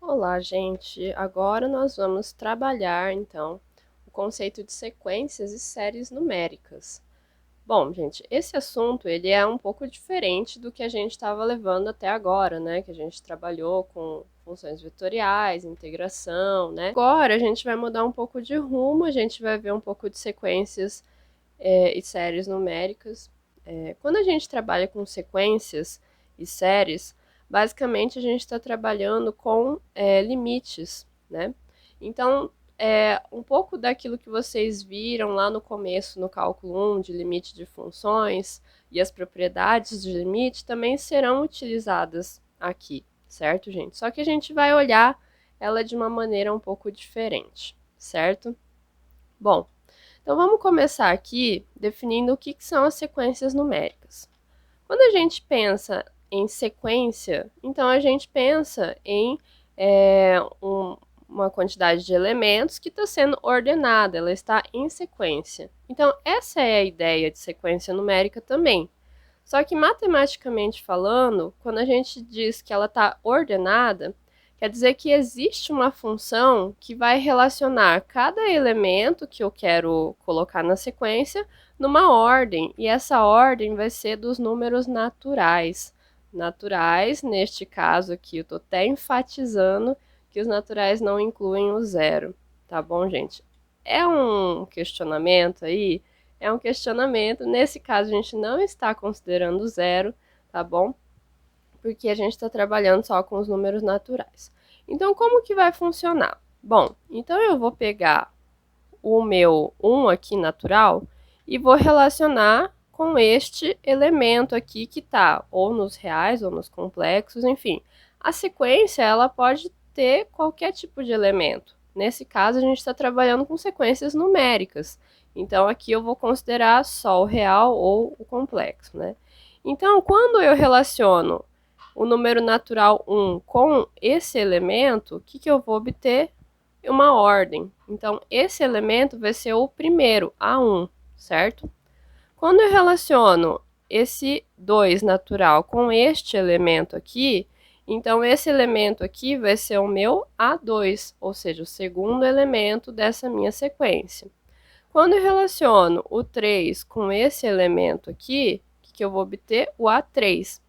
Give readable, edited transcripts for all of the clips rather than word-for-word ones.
Olá, gente! Agora nós vamos trabalhar, então, o conceito de sequências e séries numéricas. Bom, gente, esse assunto ele é um pouco diferente do que a gente estava levando até agora, né? Que a gente trabalhou com funções vetoriais, integração, né? Agora a gente vai mudar um pouco de rumo, a gente vai ver um pouco de sequências e séries numéricas. Quando a gente trabalha com sequências e séries, basicamente a gente está trabalhando com limites, né? Então, um pouco daquilo que vocês viram lá no começo, no cálculo 1, de limite de funções e as propriedades de limite também serão utilizadas aqui, certo, gente? Só que a gente vai olhar ela de uma maneira um pouco diferente, certo? Bom, então vamos começar aqui definindo o que são as sequências numéricas. Quando a gente pensa em sequência, então a gente pensa em uma quantidade de elementos que está sendo ordenada, ela está em sequência. Então, essa é a ideia de sequência numérica também. Só que matematicamente falando, quando a gente diz que ela está ordenada, quer dizer que existe uma função que vai relacionar cada elemento que eu quero colocar na sequência numa ordem, e essa ordem vai ser dos números naturais. Naturais, neste caso aqui, eu estou até enfatizando que os naturais não incluem o zero, tá bom, gente? É um questionamento aí, é um questionamento. Nesse caso, a gente não está considerando zero, tá bom? Porque a gente está trabalhando só com os números naturais. Então, como que vai funcionar? Bom, então eu vou pegar o meu 1 aqui natural e vou relacionar com este elemento aqui que está ou nos reais ou nos complexos, enfim. A sequência, ela pode ter qualquer tipo de elemento. Nesse caso, a gente está trabalhando com sequências numéricas. Então, aqui eu vou considerar só o real ou o complexo, né? Então, quando eu relaciono o número natural 1 com esse elemento, o que eu vou obter? Uma ordem. Então, esse elemento vai ser o primeiro, A1, certo? Quando eu relaciono esse 2 natural com este elemento aqui, então esse elemento aqui vai ser o meu A2, ou seja, o segundo elemento dessa minha sequência. Quando eu relaciono o 3 com esse elemento aqui, o que eu vou obter? O A3.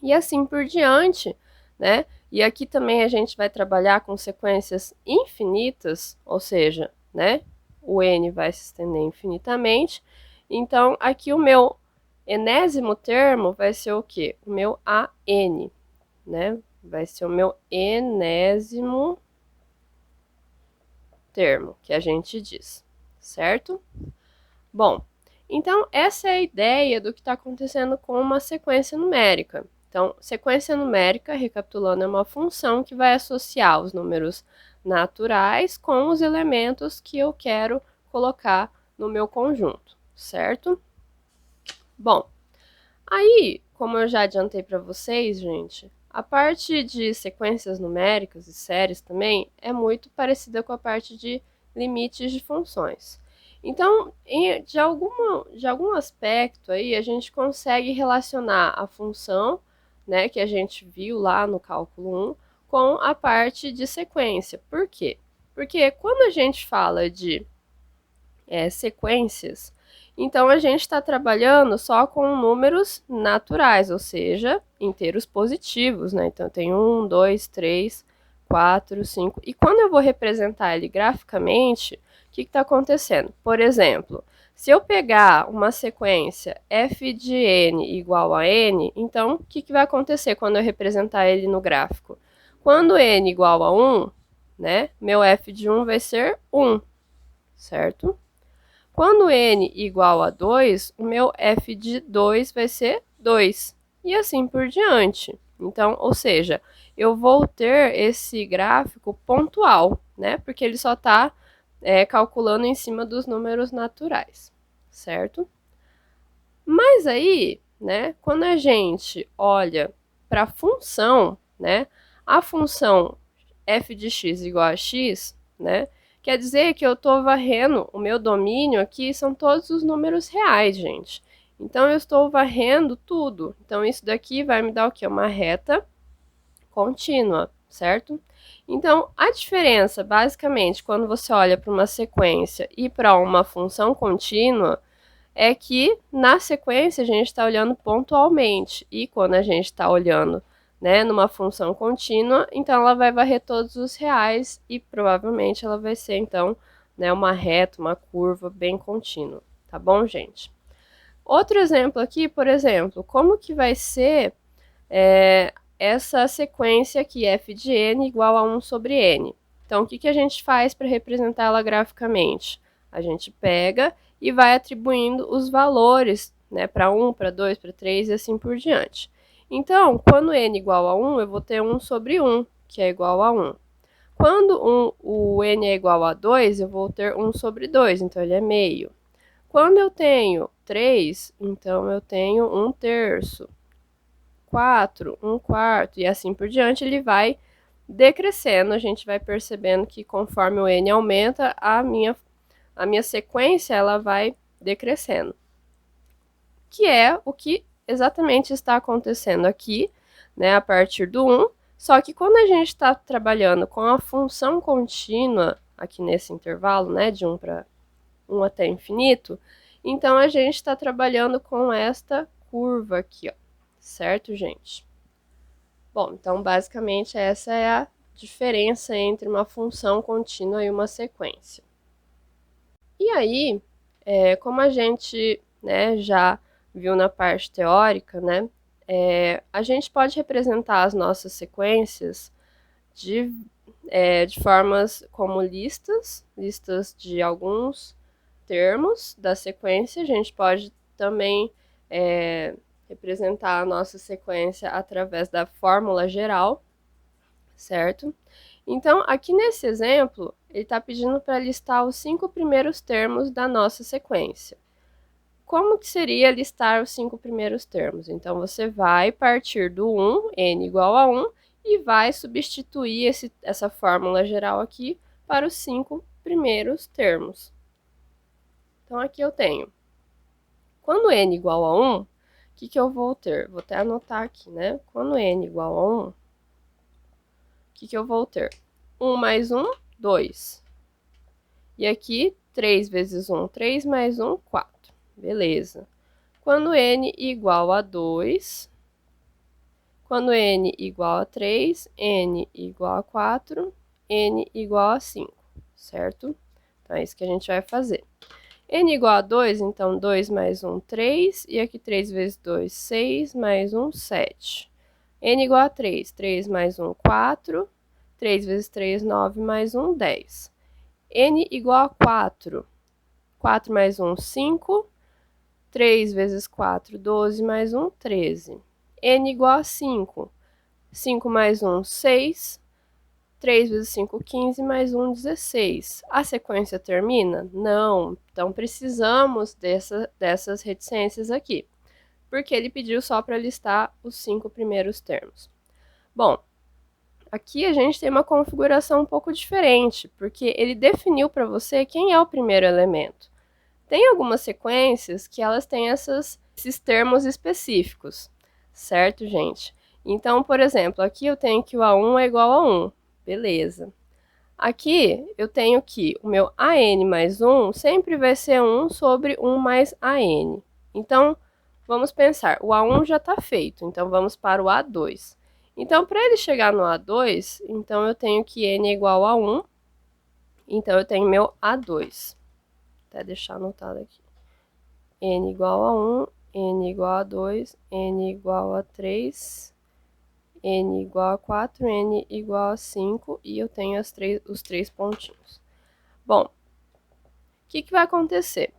E assim por diante, né? E aqui também a gente vai trabalhar com sequências infinitas, ou seja, né? O n vai se estender infinitamente. Então, aqui o meu enésimo termo vai ser o quê? O meu AN, né? Vai ser o meu enésimo termo, que a gente diz, certo? Bom, então essa é a ideia do que está acontecendo com uma sequência numérica. Então, sequência numérica, recapitulando, é uma função que vai associar os números naturais com os elementos que eu quero colocar no meu conjunto, certo? Bom, aí, como eu já adiantei para vocês, gente, a parte de sequências numéricas e séries também é muito parecida com a parte de limites de funções. Então, de algum aspecto aí, a gente consegue relacionar a função, né, que a gente viu lá no cálculo 1, com a parte de sequência. Por quê? Porque quando a gente fala de sequências, então a gente está trabalhando só com números naturais, ou seja, inteiros positivos, né? Então tem 1, 2, 3, 4, 5. E quando eu vou representar ele graficamente, o que está acontecendo? Por exemplo, se eu pegar uma sequência f de n igual a n, então o que vai acontecer quando eu representar ele no gráfico? Quando n igual a 1, né, meu f de 1 vai ser 1, certo? Quando n igual a 2, o meu f de 2 vai ser 2. E assim por diante. Então, ou seja, eu vou ter esse gráfico pontual, né? Porque ele só está calculando em cima dos números naturais, certo? Mas aí, né, quando a gente olha para a função, né, a função f de x igual a x, né, quer dizer que eu estou varrendo, o meu domínio aqui são todos os números reais, gente. Então, eu estou varrendo tudo. Então, isso daqui vai me dar o quê? Uma reta contínua, certo? Então, a diferença, basicamente, quando você olha para uma sequência e para uma função contínua, é que na sequência a gente está olhando pontualmente, e quando a gente está olhando, né, numa função contínua, então ela vai varrer todos os reais e provavelmente ela vai ser, então, né, uma reta, uma curva bem contínua, tá bom, gente? Outro exemplo aqui, por exemplo, como que vai ser essa sequência aqui, f de n igual a 1 sobre n. Então, o que a gente faz para representar ela graficamente? A gente pega e vai atribuindo os valores, né, para 1, para 2, para 3 e assim por diante. Então, quando n igual a 1, eu vou ter 1 sobre 1, que é igual a 1. Quando o n é igual a 2, eu vou ter 1 sobre 2, então ele é meio. Quando eu tenho 3, então eu tenho 1 terço. 4, 1 quarto e assim por diante, ele vai decrescendo. A gente vai percebendo que conforme o n aumenta, a minha sequência ela vai decrescendo. Que é o que exatamente está acontecendo aqui, né, a partir do 1. Só que quando a gente está trabalhando com a função contínua, aqui nesse intervalo, né, de 1 para 1 até infinito, então a gente está trabalhando com esta curva aqui, ó, certo, gente? Bom, então basicamente essa é a diferença entre uma função contínua e uma sequência. E aí, como a gente, né, já viu na parte teórica, né, a gente pode representar as nossas sequências de formas como listas de alguns termos da sequência. A gente pode também representar a nossa sequência através da fórmula geral, certo? Então, aqui nesse exemplo, ele está pedindo para listar os 5 primeiros termos da nossa sequência. Como que seria listar os 5 primeiros termos? Então, você vai partir do 1, n igual a 1, e vai substituir essa fórmula geral aqui para os 5 primeiros termos. Então, aqui eu tenho. Quando n igual a 1, o que eu vou ter? Vou até anotar aqui, né? Quando n igual a 1, o que eu vou ter? 1 mais 1, 2. E aqui, 3 vezes 1, 3 mais 1, 4. Beleza. Quando n igual a 2, quando n igual a 3, n igual a 4, n igual a 5, certo? Então, é isso que a gente vai fazer. N igual a 2, então 2 mais 1, 3. E aqui 3 vezes 2, 6, mais 1, 7. N igual a 3, 3 mais 1, 4. 3 vezes 3, 9, mais 1, 10. N igual a 4. 4 mais 1, 5. 3 vezes 4, 12, mais 1, 13. N igual a 5. 5 mais 1, 6. 3 vezes 5, 15, mais 1, 16. A sequência termina? Não. Então, precisamos dessas reticências aqui, porque ele pediu só para listar os 5 primeiros termos. Bom, aqui a gente tem uma configuração um pouco diferente, porque ele definiu para você quem é o primeiro elemento. Tem algumas sequências que elas têm esses termos específicos, certo, gente? Então, por exemplo, aqui eu tenho que o A1 é igual a 1, beleza. Aqui eu tenho que o meu AN mais 1 sempre vai ser 1 sobre 1 mais AN. Então, vamos pensar, o A1 já está feito, então vamos para o A2. Então, para ele chegar no A2, então eu tenho que N é igual a 1, então eu tenho meu A2. Até deixar anotado aqui. N igual a 1, N igual a 2, N igual a 3, N igual a 4, N igual a 5, e eu tenho os 3 pontinhos. Bom, o que vai acontecer?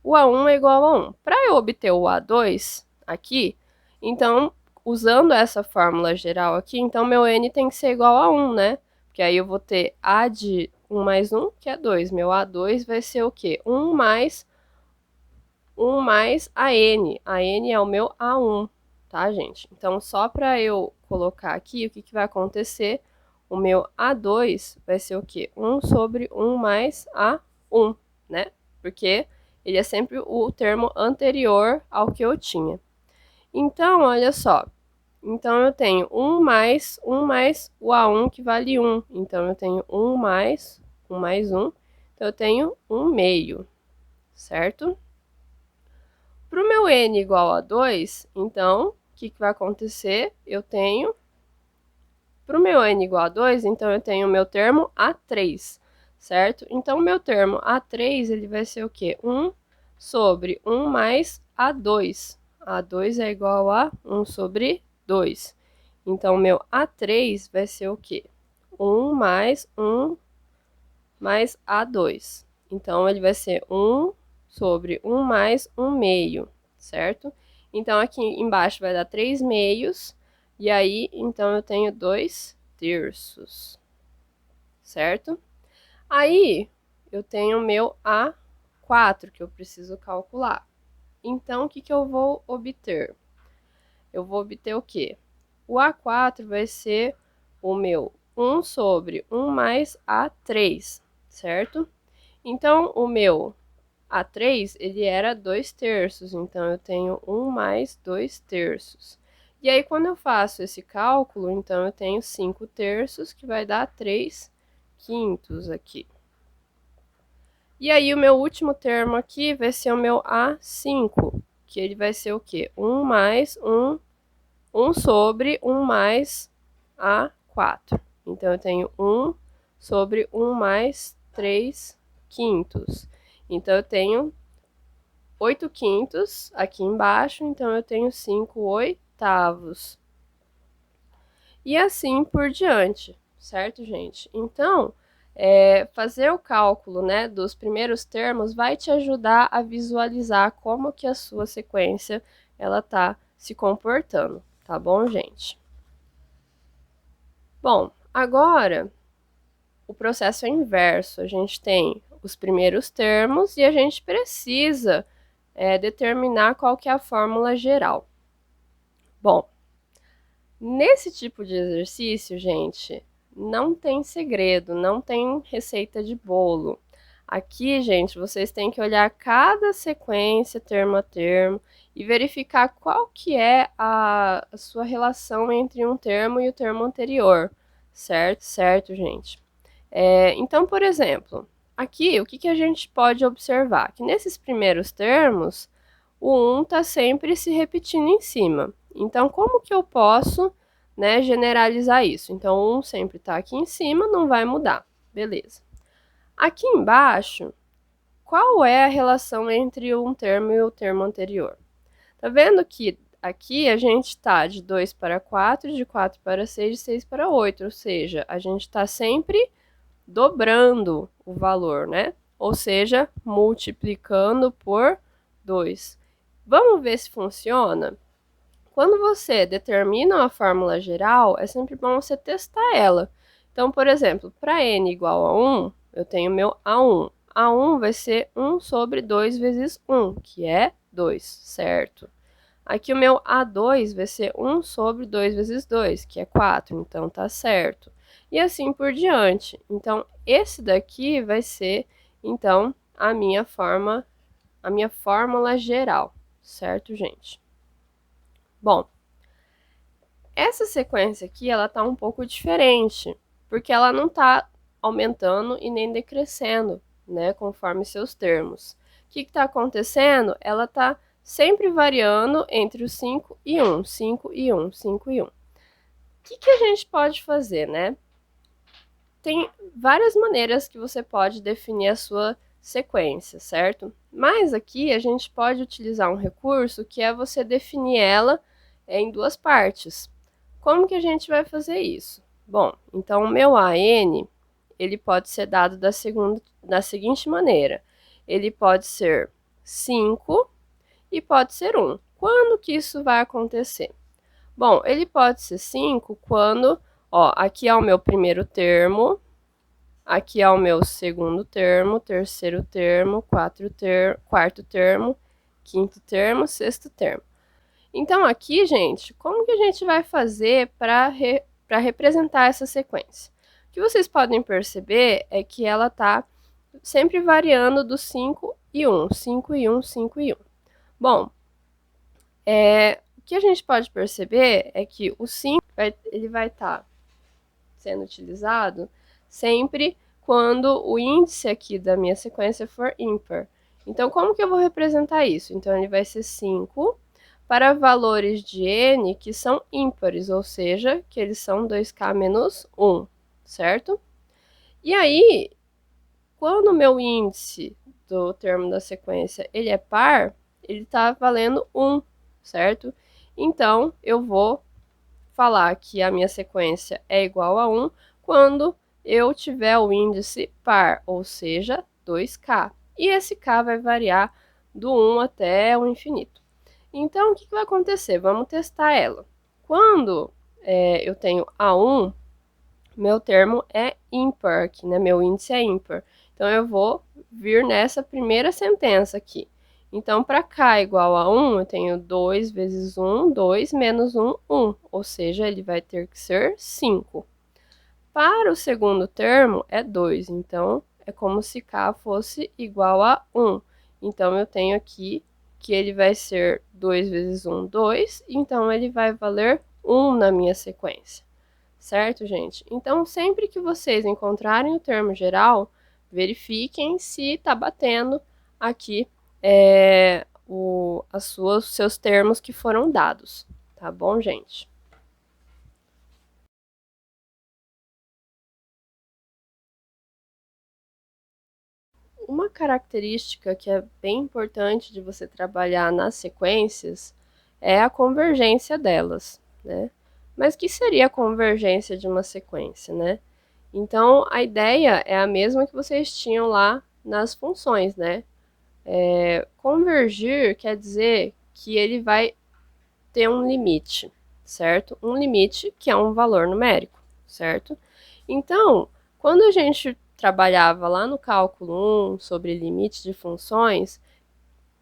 O A1 é igual a 1. Para eu obter o A2 aqui, então, usando essa fórmula geral aqui, então meu N tem que ser igual a 1, né? Porque aí eu vou ter A de 1 mais 1, que é 2. Meu A2 vai ser o quê? 1 mais a N. A N é o meu A1, tá, gente? Então, só para eu colocar aqui, o que vai acontecer? O meu A2 vai ser o quê? 1 sobre 1 mais A1, né? Porque ele é sempre o termo anterior ao que eu tinha. Então, olha só. Então, eu tenho 1 mais o A1 que vale 1. Então, eu tenho 1 mais 1. Então, eu tenho 1 meio, certo? Para o meu n igual a 2, então, o que vai acontecer? Para o meu n igual a 2, então, eu tenho o meu termo A3, certo? Então, o meu termo A3, ele vai ser o quê? 1 sobre 1 mais A2. A2 é igual a 1 sobre 2. Então, o meu A3 vai ser o quê? 1 mais A2. Então, ele vai ser 1 sobre 1 mais 1 meio, certo? Então, aqui embaixo vai dar 3 meios, e aí, então, eu tenho 2 terços, certo? Aí, eu tenho o meu A4, que eu preciso calcular. Então, o que eu vou obter? Eu vou obter o quê? O A4 vai ser o meu 1 sobre 1 mais A3, certo? Então, o meu A3, ele era 2 terços, então eu tenho 1 mais 2 terços. E aí, quando eu faço esse cálculo, então eu tenho 5 terços, que vai dar 3 quintos aqui. E aí, o meu último termo aqui vai ser o meu A5, que ele vai ser o quê? 1 mais 1 sobre 1 mais A4. Então, eu tenho 1 sobre 1 mais 3 quintos. Então, eu tenho 8 quintos aqui embaixo, então eu tenho 5 oitavos. E assim por diante, certo, gente? Então, fazer o cálculo, né, dos primeiros termos vai te ajudar a visualizar como que a sua sequência ela tá se comportando, tá bom, gente? Bom, agora o processo é inverso. A gente tem os primeiros termos e a gente precisa determinar qual que é a fórmula geral. Bom, nesse tipo de exercício, gente, não tem segredo, não tem receita de bolo. Aqui, gente, vocês têm que olhar cada sequência, termo a termo, e verificar qual que é a sua relação entre um termo e o termo anterior, certo? Certo, gente? Então, por exemplo, aqui o que a gente pode observar? Que nesses primeiros termos, o 1 está sempre se repetindo em cima. Então, como que eu posso, né, generalizar isso? Então, o 1 sempre está aqui em cima, não vai mudar. Beleza. Aqui embaixo, qual é a relação entre um termo e o termo anterior? Tá vendo que aqui a gente está de 2 para 4, de 4 para 6, de 6 para 8, ou seja, a gente está sempre dobrando o valor, né? Ou seja, multiplicando por 2. Vamos ver se funciona? Quando você determina uma fórmula geral, é sempre bom você testar ela. Então, por exemplo, para n igual a 1, eu tenho meu A1. A1 vai ser 1 sobre 2 vezes 1, que é 2, certo? Aqui o meu A2 vai ser 1 sobre 2 vezes 2, que é 4, então tá certo. E assim por diante. Então, esse daqui vai ser, então, a minha fórmula geral, certo, gente? Bom, essa sequência aqui, ela tá um pouco diferente, porque ela não tá aumentando e nem decrescendo, né, conforme seus termos. O que está acontecendo? Ela está sempre variando entre o 5 e 1, 5 e 1, 5 e 1. O que a gente pode fazer, né? Tem várias maneiras que você pode definir a sua sequência, certo? Mas aqui a gente pode utilizar um recurso que é você definir ela em duas partes. Como que a gente vai fazer isso? Bom, então o meu AN, ele pode ser dado da seguinte maneira. Ele pode ser 5 e pode ser 1. Quando que isso vai acontecer? Bom, ele pode ser 5 quando, ó, aqui é o meu primeiro termo, aqui é o meu segundo termo, terceiro termo, quarto termo, quinto termo, sexto termo. Então, aqui, gente, como que a gente vai fazer para representar essa sequência? O que vocês podem perceber é que ela está sempre variando do 5 e 1, 5 e 1, 5 e 1. Bom, o que a gente pode perceber é que o 5 ele vai estar sendo utilizado sempre quando o índice aqui da minha sequência for ímpar. Então, como que eu vou representar isso? Então, ele vai ser 5 para valores de n que são ímpares, ou seja, que eles são 2k menos 1, certo? E aí, quando o meu índice do termo da sequência ele é par, ele está valendo 1, certo? Então, eu vou falar que a minha sequência é igual a 1 quando eu tiver o índice par, ou seja, 2k. E esse k vai variar do 1 até o infinito. Então, o que vai acontecer? Vamos testar ela. Quando eu tenho A1, meu termo é ímpar aqui, né? Meu índice é ímpar. Então, eu vou vir nessa primeira sentença aqui. Então, para k igual a 1, eu tenho 2 vezes 1, 2, menos 1, 1. Ou seja, ele vai ter que ser 5. Para o segundo termo, é 2. Então, é como se k fosse igual a 1. Então, eu tenho aqui que ele vai ser 2 vezes 1, 2. Então, ele vai valer 1 na minha sequência. Certo, gente? Então, sempre que vocês encontrarem o termo geral, verifiquem se está batendo aqui os seus termos que foram dados. Tá bom, gente? Uma característica que é bem importante de você trabalhar nas sequências é a convergência delas, né? Mas o que seria a convergência de uma sequência, né? Então, a ideia é a mesma que vocês tinham lá nas funções, né? Convergir quer dizer que ele vai ter um limite, certo? Um limite que é um valor numérico, certo? Então, quando a gente trabalhava lá no cálculo 1 sobre limite de funções,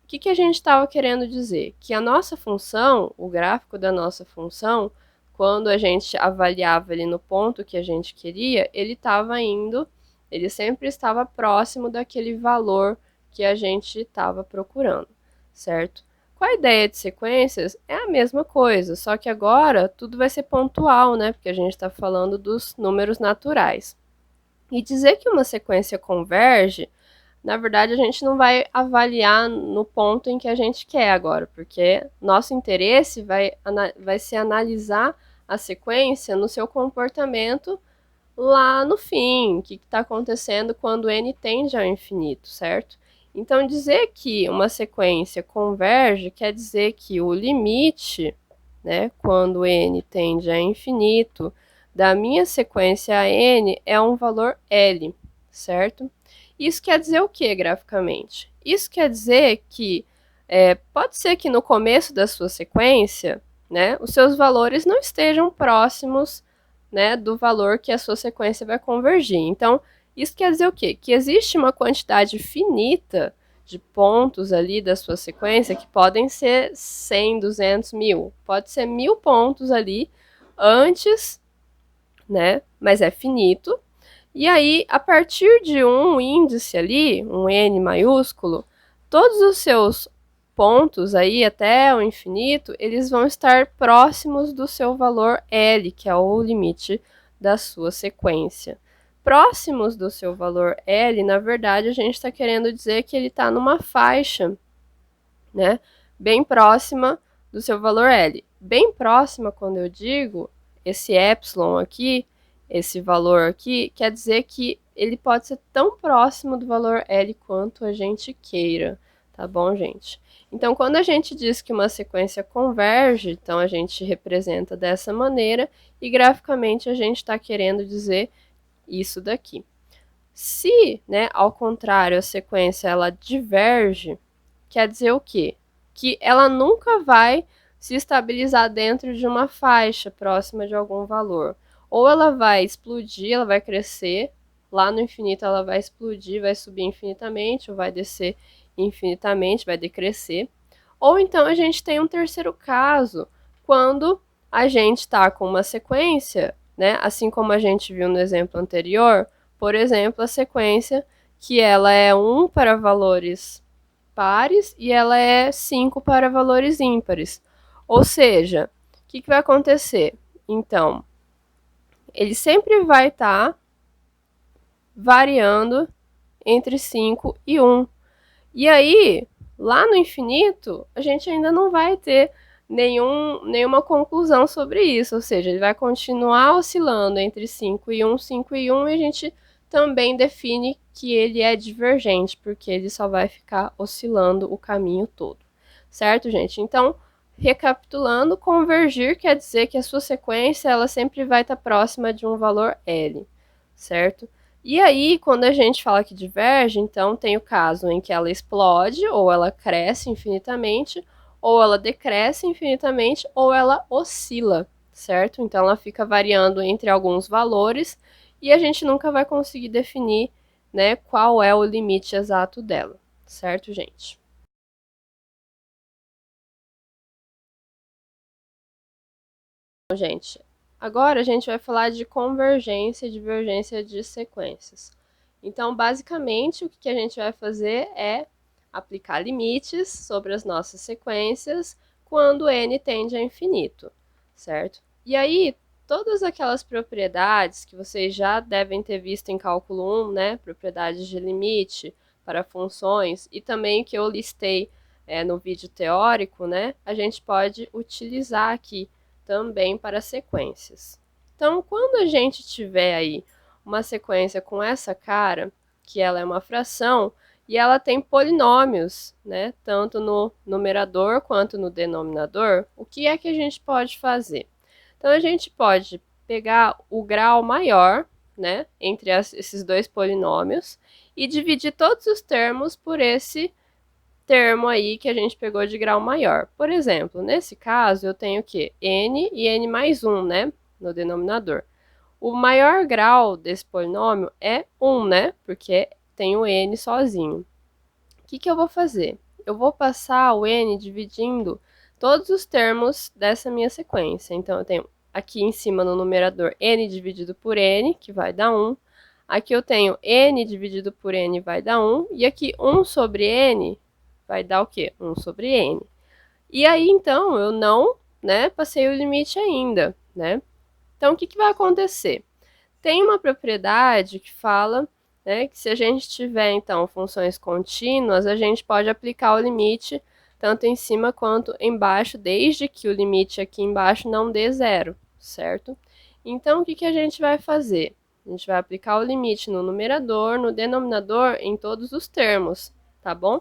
o que a gente estava querendo dizer? Que a nossa função, o gráfico da nossa função, quando a gente avaliava ele no ponto que a gente queria, ele sempre estava próximo daquele valor que a gente estava procurando, certo? Com a ideia de sequências, é a mesma coisa, só que agora tudo vai ser pontual, né? Porque a gente está falando dos números naturais. E dizer que uma sequência converge, na verdade, a gente não vai avaliar no ponto em que a gente quer agora, porque nosso interesse vai ser analisar a sequência no seu comportamento lá no fim, o que está acontecendo quando n tende ao infinito, certo? Então, dizer que uma sequência converge quer dizer que o limite, né, quando n tende a infinito, da minha sequência n é um valor L, certo? Isso quer dizer o que graficamente? Isso quer dizer que pode ser que no começo da sua sequência, né, os seus valores não estejam próximos, né, do valor que a sua sequência vai convergir. Então, isso quer dizer o quê? Que existe uma quantidade finita de pontos ali da sua sequência que podem ser 100, 200, 1000. Pode ser 1000 pontos ali antes, né, mas é finito. E aí, a partir de um índice ali, um n maiúsculo, todos os seus pontos aí até o infinito, eles vão estar próximos do seu valor L, que é o limite da sua sequência. Próximos do seu valor L, na verdade, a gente está querendo dizer que ele está numa faixa, né, bem próxima do seu valor L. Bem próxima, quando eu digo esse epsilon aqui, esse valor aqui, quer dizer que ele pode ser tão próximo do valor L quanto a gente queira, tá bom, gente? Então, quando a gente diz que uma sequência converge, então a gente representa dessa maneira e graficamente a gente está querendo dizer isso daqui. Se, né, ao contrário, a sequência ela diverge, quer dizer o quê? Que ela nunca vai se estabilizar dentro de uma faixa próxima de algum valor. Ou ela vai explodir, ela vai crescer, lá no infinito ela vai explodir, vai subir infinitamente, ou vai descer infinitamente, vai decrescer. Ou então a gente tem um terceiro caso, quando a gente está com uma sequência, né, assim como a gente viu no exemplo anterior, por exemplo, a sequência que ela é 1 para valores pares e ela é 5 para valores ímpares. Ou seja, o que vai acontecer? Então, ele sempre vai estar variando entre 5 e 1. E aí, lá no infinito, a gente ainda não vai ter nenhuma conclusão sobre isso, ou seja, ele vai continuar oscilando entre 5 e 1, 5 e 1, e a gente também define que ele é divergente, porque ele só vai ficar oscilando o caminho todo. Certo, gente? Então, recapitulando, convergir quer dizer que a sua sequência ela sempre vai estar próxima de um valor L, certo? E aí, quando a gente fala que diverge, então tem o caso em que ela explode, ou ela cresce infinitamente, ou ela decresce infinitamente, ou ela oscila, certo? Então ela fica variando entre alguns valores e a gente nunca vai conseguir definir, né, qual é o limite exato dela, certo, gente? Bom, gente, agora a gente vai falar de convergência e divergência de sequências. Então, basicamente, o que a gente vai fazer é aplicar limites sobre as nossas sequências quando n tende a infinito, certo? E aí, todas aquelas propriedades que vocês já devem ter visto em cálculo 1, né? Propriedades de limite para funções e também que eu listei no vídeo teórico, né? A gente pode utilizar aqui também para sequências. Então, quando a gente tiver aí uma sequência com essa cara, que ela é uma fração, e ela tem polinômios, né, tanto no numerador quanto no denominador, o que é que a gente pode fazer? Então, a gente pode pegar o grau maior, né, entre esses dois polinômios, e dividir todos os termos por esse termo aí que a gente pegou de grau maior. Por exemplo, nesse caso, eu tenho o quê? N e n mais 1, né? No denominador. O maior grau desse polinômio é 1, né? Porque tem o n sozinho. O que eu vou fazer? Eu vou passar o n dividindo todos os termos dessa minha sequência. Então, eu tenho aqui em cima no numerador n dividido por n, que vai dar 1. Aqui eu tenho n dividido por n vai dar 1. E aqui 1 sobre n vai dar o quê? 1 sobre n. E aí, então, eu não, né, passei o limite ainda, né? Então, o que vai acontecer? Tem uma propriedade que fala, né, que se a gente tiver, então, funções contínuas, a gente pode aplicar o limite tanto em cima quanto embaixo, desde que o limite aqui embaixo não dê zero, certo? Então, o que a gente vai fazer? A gente vai aplicar o limite no numerador, no denominador, em todos os termos, tá bom?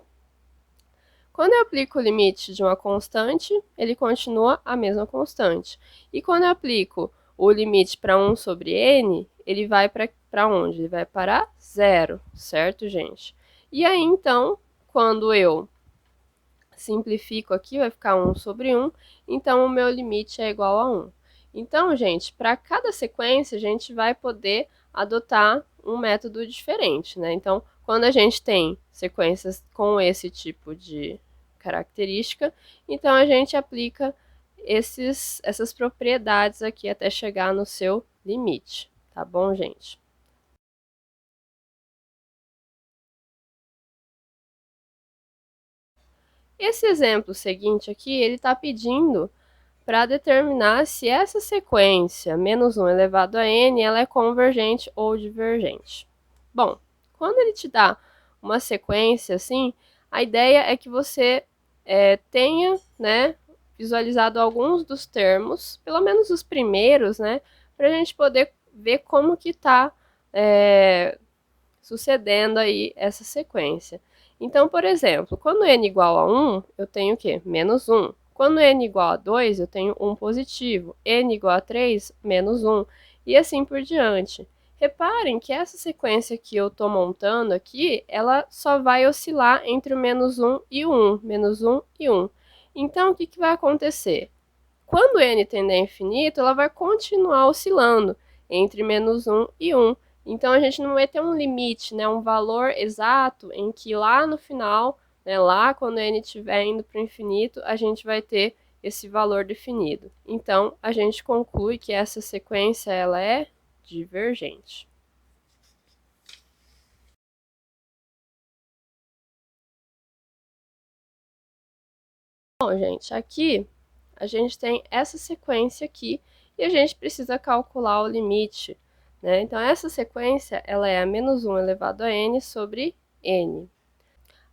Quando eu aplico o limite de uma constante, ele continua a mesma constante. E quando eu aplico o limite para 1 sobre n, ele vai para onde? Ele vai para zero, certo, gente? E aí, então, quando eu simplifico aqui, vai ficar 1 sobre 1, então o meu limite é igual a 1. Então, gente, para cada sequência, a gente vai poder adotar um método diferente, né? Então, quando a gente tem sequências com esse tipo de característica, então a gente aplica essas propriedades aqui até chegar no seu limite, tá bom, gente? Esse exemplo seguinte aqui, ele está pedindo para determinar se essa sequência menos 1 elevado a n ela é convergente ou divergente. Bom, quando ele te dá uma sequência assim, a ideia é que você tenha, né, visualizado alguns dos termos, pelo menos os primeiros, né, para a gente poder ver como que está sucedendo aí essa sequência. Então, por exemplo, quando n igual a 1, eu tenho o quê? Menos 1. Quando n igual a 2, eu tenho 1 positivo. N igual a 3, menos 1. E assim por diante. Reparem que essa sequência que eu estou montando aqui, ela só vai oscilar entre o menos 1 e o 1. Menos 1 e 1. Então, o que vai acontecer? Quando n tender a infinito, ela vai continuar oscilando entre menos 1 e 1. Então, a gente não vai ter um limite, né, um valor exato em que lá no final, né, lá quando n estiver indo para o infinito, a gente vai ter esse valor definido. Então, a gente conclui que essa sequência ela é divergente. Bom, gente, aqui a gente tem essa sequência aqui e a gente precisa calcular o limite, né? Então, essa sequência, ela é a menos 1 elevado a n sobre n.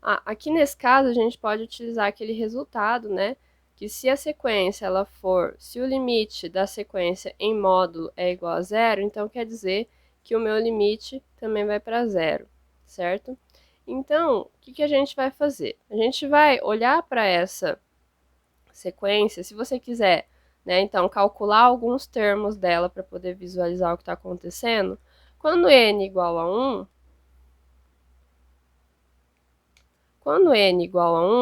Aqui nesse caso, a gente pode utilizar aquele resultado, né? Que se a sequência, ela for, se o limite da sequência em módulo é igual a zero, então quer dizer que o meu limite também vai para zero, certo? Então, o que a gente vai fazer? A gente vai olhar para essa sequência, se você quiser, né, então calcular alguns termos dela para poder visualizar o que está acontecendo. Quando n igual a 1,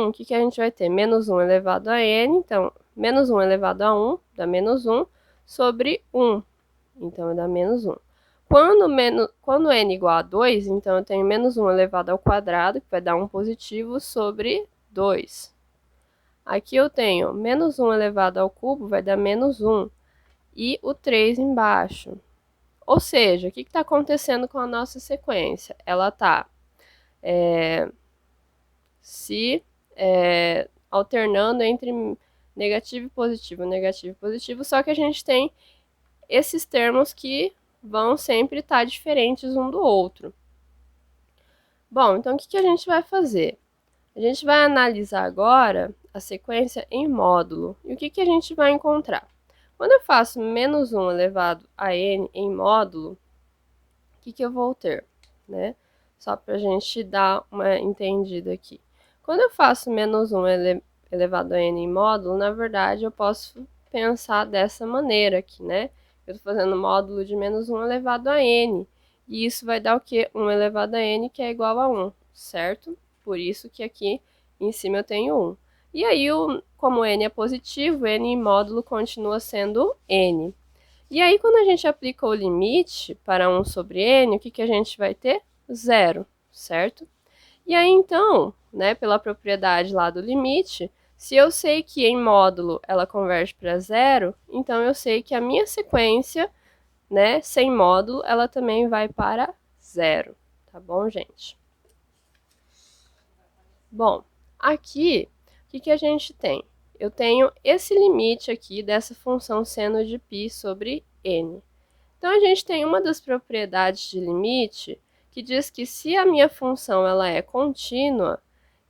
o que a gente vai ter? Menos 1 elevado a n, então, menos 1 elevado a 1 dá menos 1 sobre 1, então dá menos 1. Quando n igual a 2, então eu tenho menos 1 elevado ao quadrado, que vai dar 1 positivo, sobre 2. Aqui eu tenho menos 1 elevado ao cubo, vai dar menos 1. E o 3 embaixo. Ou seja, o que está acontecendo com a nossa sequência? Ela está alternando entre negativo e positivo, só que a gente tem esses termos que vão sempre estar diferentes um do outro. Bom, então o que a gente vai fazer? A gente vai analisar agora a sequência em módulo. E o que a gente vai encontrar? Quando eu faço menos 1 elevado a n em módulo, o que eu vou ter? Né? Só para a gente dar uma entendida aqui. Quando eu faço menos 1 elevado a n em módulo, na verdade eu posso pensar dessa maneira aqui, né? Eu estou fazendo módulo de menos 1 elevado a n. E isso vai dar o quê? 1 elevado a n, que é igual a 1, certo? Por isso que aqui em cima eu tenho 1. E aí, como n é positivo, n em módulo continua sendo n. E aí, quando a gente aplica o limite para 1 sobre n, o que a gente vai ter? 0, certo? E aí, então, né, pela propriedade lá do limite, se eu sei que em módulo ela converge para 0, então eu sei que a minha sequência, né, sem módulo, ela também vai para 0, tá bom, gente? Bom, aqui, o que a gente tem? Eu tenho esse limite aqui dessa função seno de π sobre n. Então, a gente tem uma das propriedades de limite que diz que se a minha função ela é contínua,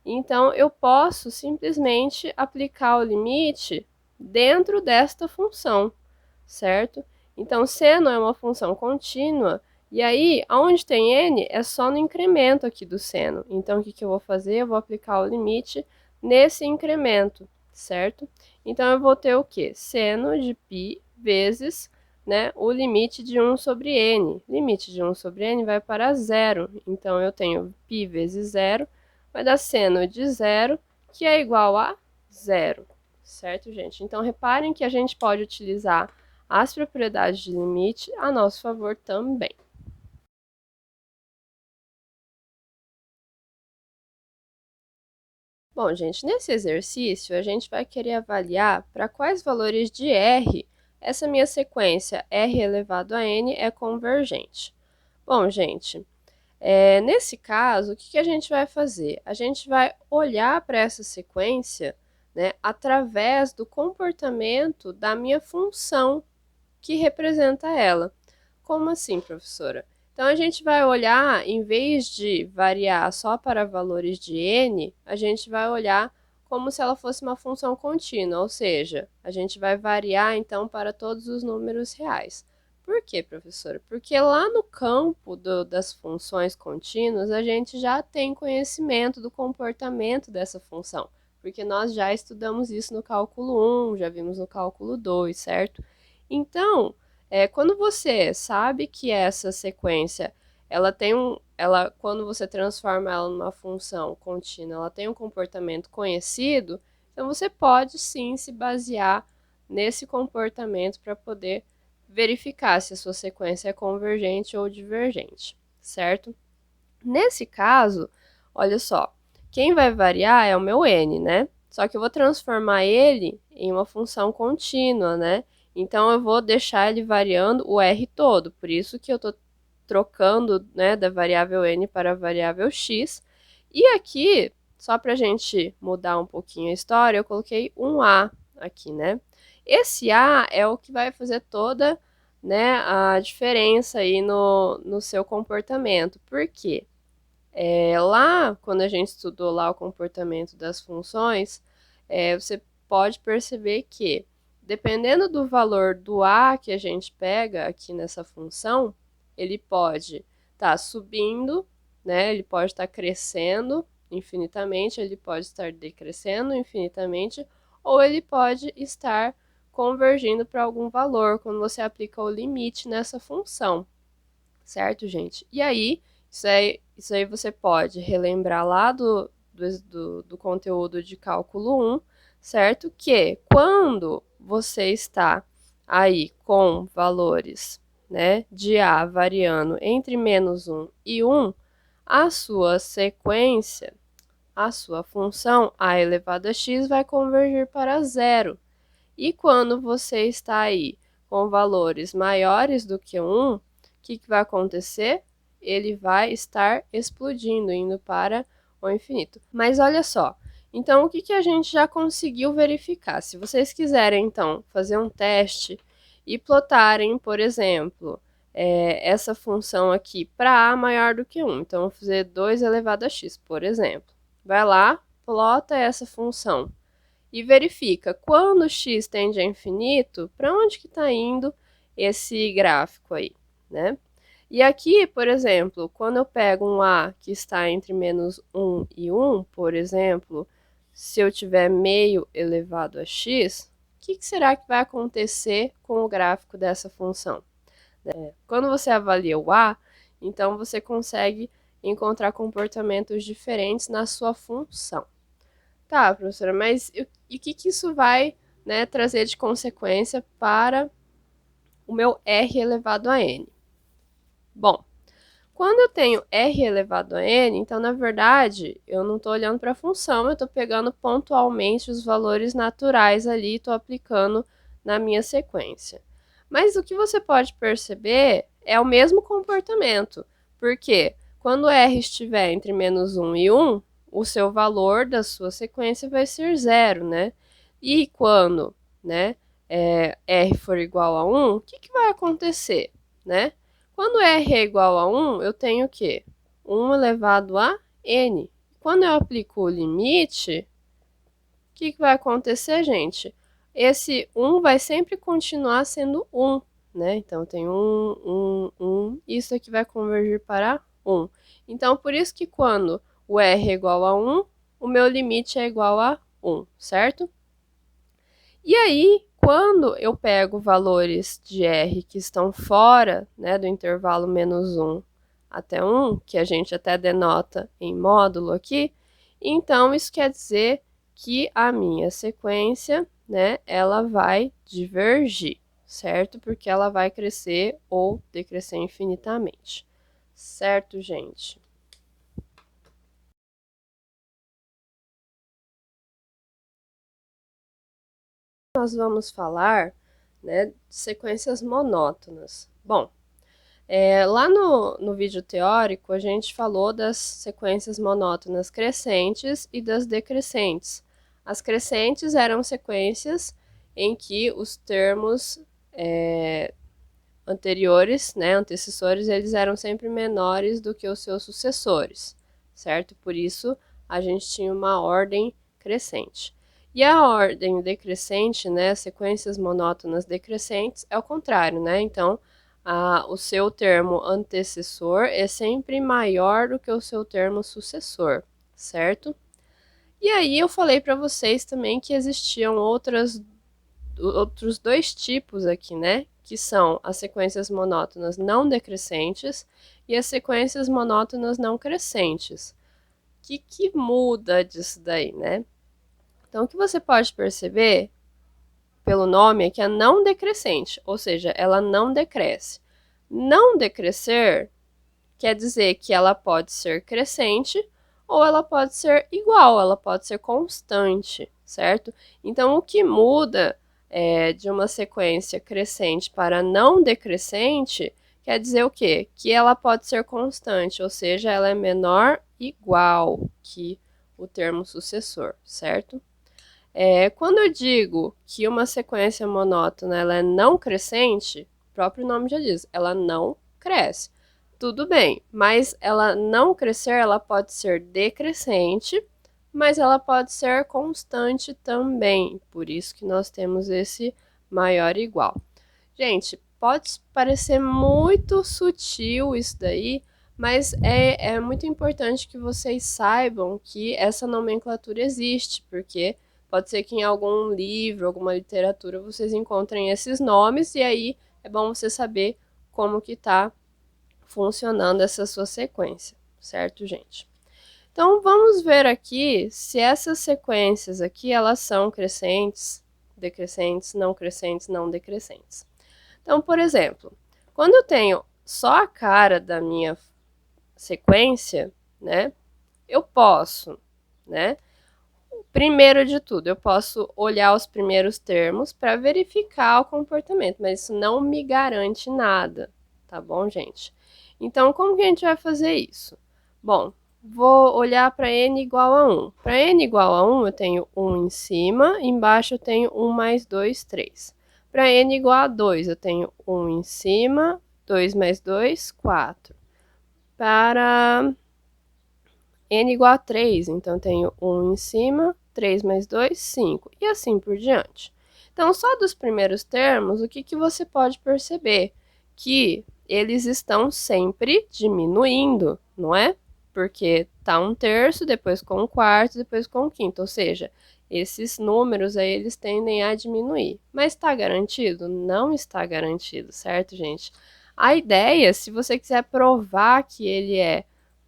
então eu posso simplesmente aplicar o limite dentro desta função, certo? Então, seno é uma função contínua, e aí, onde tem n, é só no incremento aqui do seno. Então, o que eu vou fazer? Eu vou aplicar o limite nesse incremento, certo? Então, eu vou ter o quê? Seno de π vezes, né, o limite de 1 sobre n. Limite de 1 sobre n vai para 0. Então, eu tenho π vezes 0, vai dar seno de 0, que é igual a 0. Certo, gente? Então, reparem que a gente pode utilizar as propriedades de limite a nosso favor também. Bom, gente, nesse exercício, a gente vai querer avaliar para quais valores de R essa minha sequência R elevado a N é convergente. Bom, gente, nesse caso, o que a gente vai fazer? A gente vai olhar para essa sequência, né, através do comportamento da minha função que representa ela. Como assim, professora? Então, a gente vai olhar, em vez de variar só para valores de n, a gente vai olhar como se ela fosse uma função contínua, ou seja, a gente vai variar, então, para todos os números reais. Por quê, professora? Porque lá no campo das funções contínuas, a gente já tem conhecimento do comportamento dessa função, porque nós já estudamos isso no cálculo 1, já vimos no cálculo 2, certo? Então, quando você sabe que essa sequência, quando você transforma ela numa função contínua, ela tem um comportamento conhecido, então você pode sim se basear nesse comportamento para poder verificar se a sua sequência é convergente ou divergente, certo? Nesse caso, olha só, quem vai variar é o meu n, né? Só que eu vou transformar ele em uma função contínua, né? Então, eu vou deixar ele variando o r todo, por isso que eu estou trocando, né, da variável n para a variável x. E aqui, só para a gente mudar um pouquinho a história, eu coloquei um a, aqui, né? Esse A é o que vai fazer toda, né, a diferença aí no seu comportamento. Por quê? Lá, quando a gente estudou lá o comportamento das funções, você pode perceber que, dependendo do valor do A que a gente pega aqui nessa função, ele pode estar subindo, né? Ele pode estar crescendo infinitamente, ele pode estar decrescendo infinitamente, ou ele pode estar convergindo para algum valor, quando você aplica o limite nessa função, certo, gente? E aí, isso aí você pode relembrar lá do conteúdo de cálculo 1, certo? Que quando você está aí com valores, né, de A variando entre -1 e 1, a sua sequência, a sua função a elevado a x vai convergir para zero. E quando você está aí com valores maiores do que 1, o que vai acontecer? Ele vai estar explodindo, indo para o infinito. Mas olha só, então o que a gente já conseguiu verificar? Se vocês quiserem, então, fazer um teste e plotarem, por exemplo, essa função aqui para A maior do que 1. Então, vou fazer 2 elevado a x, por exemplo. Vai lá, plota essa função e verifica quando x tende a infinito, para onde que está indo esse gráfico aí, né? E aqui, por exemplo, quando eu pego um A que está entre -1 e 1, por exemplo, se eu tiver meio elevado a x, o que será que vai acontecer com o gráfico dessa função? Quando você avalia o A, então você consegue encontrar comportamentos diferentes na sua função. Tá, professora, mas e o que isso vai, né, trazer de consequência para o meu r elevado a n? Bom, quando eu tenho r elevado a n, então, na verdade, eu não estou olhando para a função, eu estou pegando pontualmente os valores naturais ali e estou aplicando na minha sequência. Mas o que você pode perceber é o mesmo comportamento, porque quando r estiver entre -1 e 1, o seu valor da sua sequência vai ser zero, né? E quando, né, r for igual a 1, o que vai acontecer, né? Quando r é igual a 1, eu tenho o quê? 1 elevado a n. Quando eu aplico o limite, o que vai acontecer, gente? Esse 1 vai sempre continuar sendo 1, né? Então, tem 1, 1, 1. Isso aqui vai convergir para 1. Então, por isso que quando o r é igual a 1, o meu limite é igual a 1, certo? E aí, quando eu pego valores de r que estão fora, né, do intervalo -1 até 1, que a gente até denota em módulo aqui, então isso quer dizer que a minha sequência, né, ela vai divergir, certo? Porque ela vai crescer ou decrescer infinitamente. Certo, gente? Nós vamos falar, né, de sequências monótonas. Bom, lá no vídeo teórico, a gente falou das sequências monótonas crescentes e das decrescentes. As crescentes eram sequências em que os termos anteriores, né, antecessores, eles eram sempre menores do que os seus sucessores, certo? Por isso, a gente tinha uma ordem crescente. E a ordem decrescente, né, sequências monótonas decrescentes, é o contrário, né? Então, o seu termo antecessor é sempre maior do que o seu termo sucessor, certo? E aí eu falei para vocês também que existiam outros dois tipos aqui, né? Que são as sequências monótonas não decrescentes e as sequências monótonas não crescentes. O que muda disso daí, né? Então, o que você pode perceber pelo nome é que é não decrescente, ou seja, ela não decresce. Não decrescer quer dizer que ela pode ser crescente ou ela pode ser igual, ela pode ser constante, certo? Então, o que muda de uma sequência crescente para não decrescente quer dizer o quê? Que ela pode ser constante, ou seja, ela é menor igual que o termo sucessor, certo? Quando eu digo que uma sequência monótona ela é não crescente, o próprio nome já diz, ela não cresce. Tudo bem, mas ela não crescer, ela pode ser decrescente, mas ela pode ser constante também. Por isso que nós temos esse maior e igual. Gente, pode parecer muito sutil isso daí, mas é muito importante que vocês saibam que essa nomenclatura existe, porque pode ser que em algum livro, alguma literatura, vocês encontrem esses nomes, e aí é bom você saber como que está funcionando essa sua sequência, certo, gente? Então, vamos ver aqui se essas sequências aqui, elas são crescentes, decrescentes, não decrescentes. Então, por exemplo, quando eu tenho só a cara da minha sequência, né, eu posso, né, primeiro de tudo, eu posso olhar os primeiros termos para verificar o comportamento, mas isso não me garante nada, tá bom, gente? Então, como que a gente vai fazer isso? Bom, vou olhar para n igual a 1. Para n igual a 1, eu tenho 1 em cima, embaixo eu tenho 1 mais 2, 3. Para n igual a 2, eu tenho 1 em cima, 2 mais 2, 4. Para n igual a 3, então eu tenho 1 em cima, 3 mais 2, 5, e assim por diante. Então, só dos primeiros termos, o que você pode perceber? Que eles estão sempre diminuindo, não é? Porque tá um terço, depois com um quarto, depois com um quinto, ou seja, esses números aí, eles tendem a diminuir. Mas está garantido? Não está garantido, certo, gente? A ideia, se você quiser provar que ele é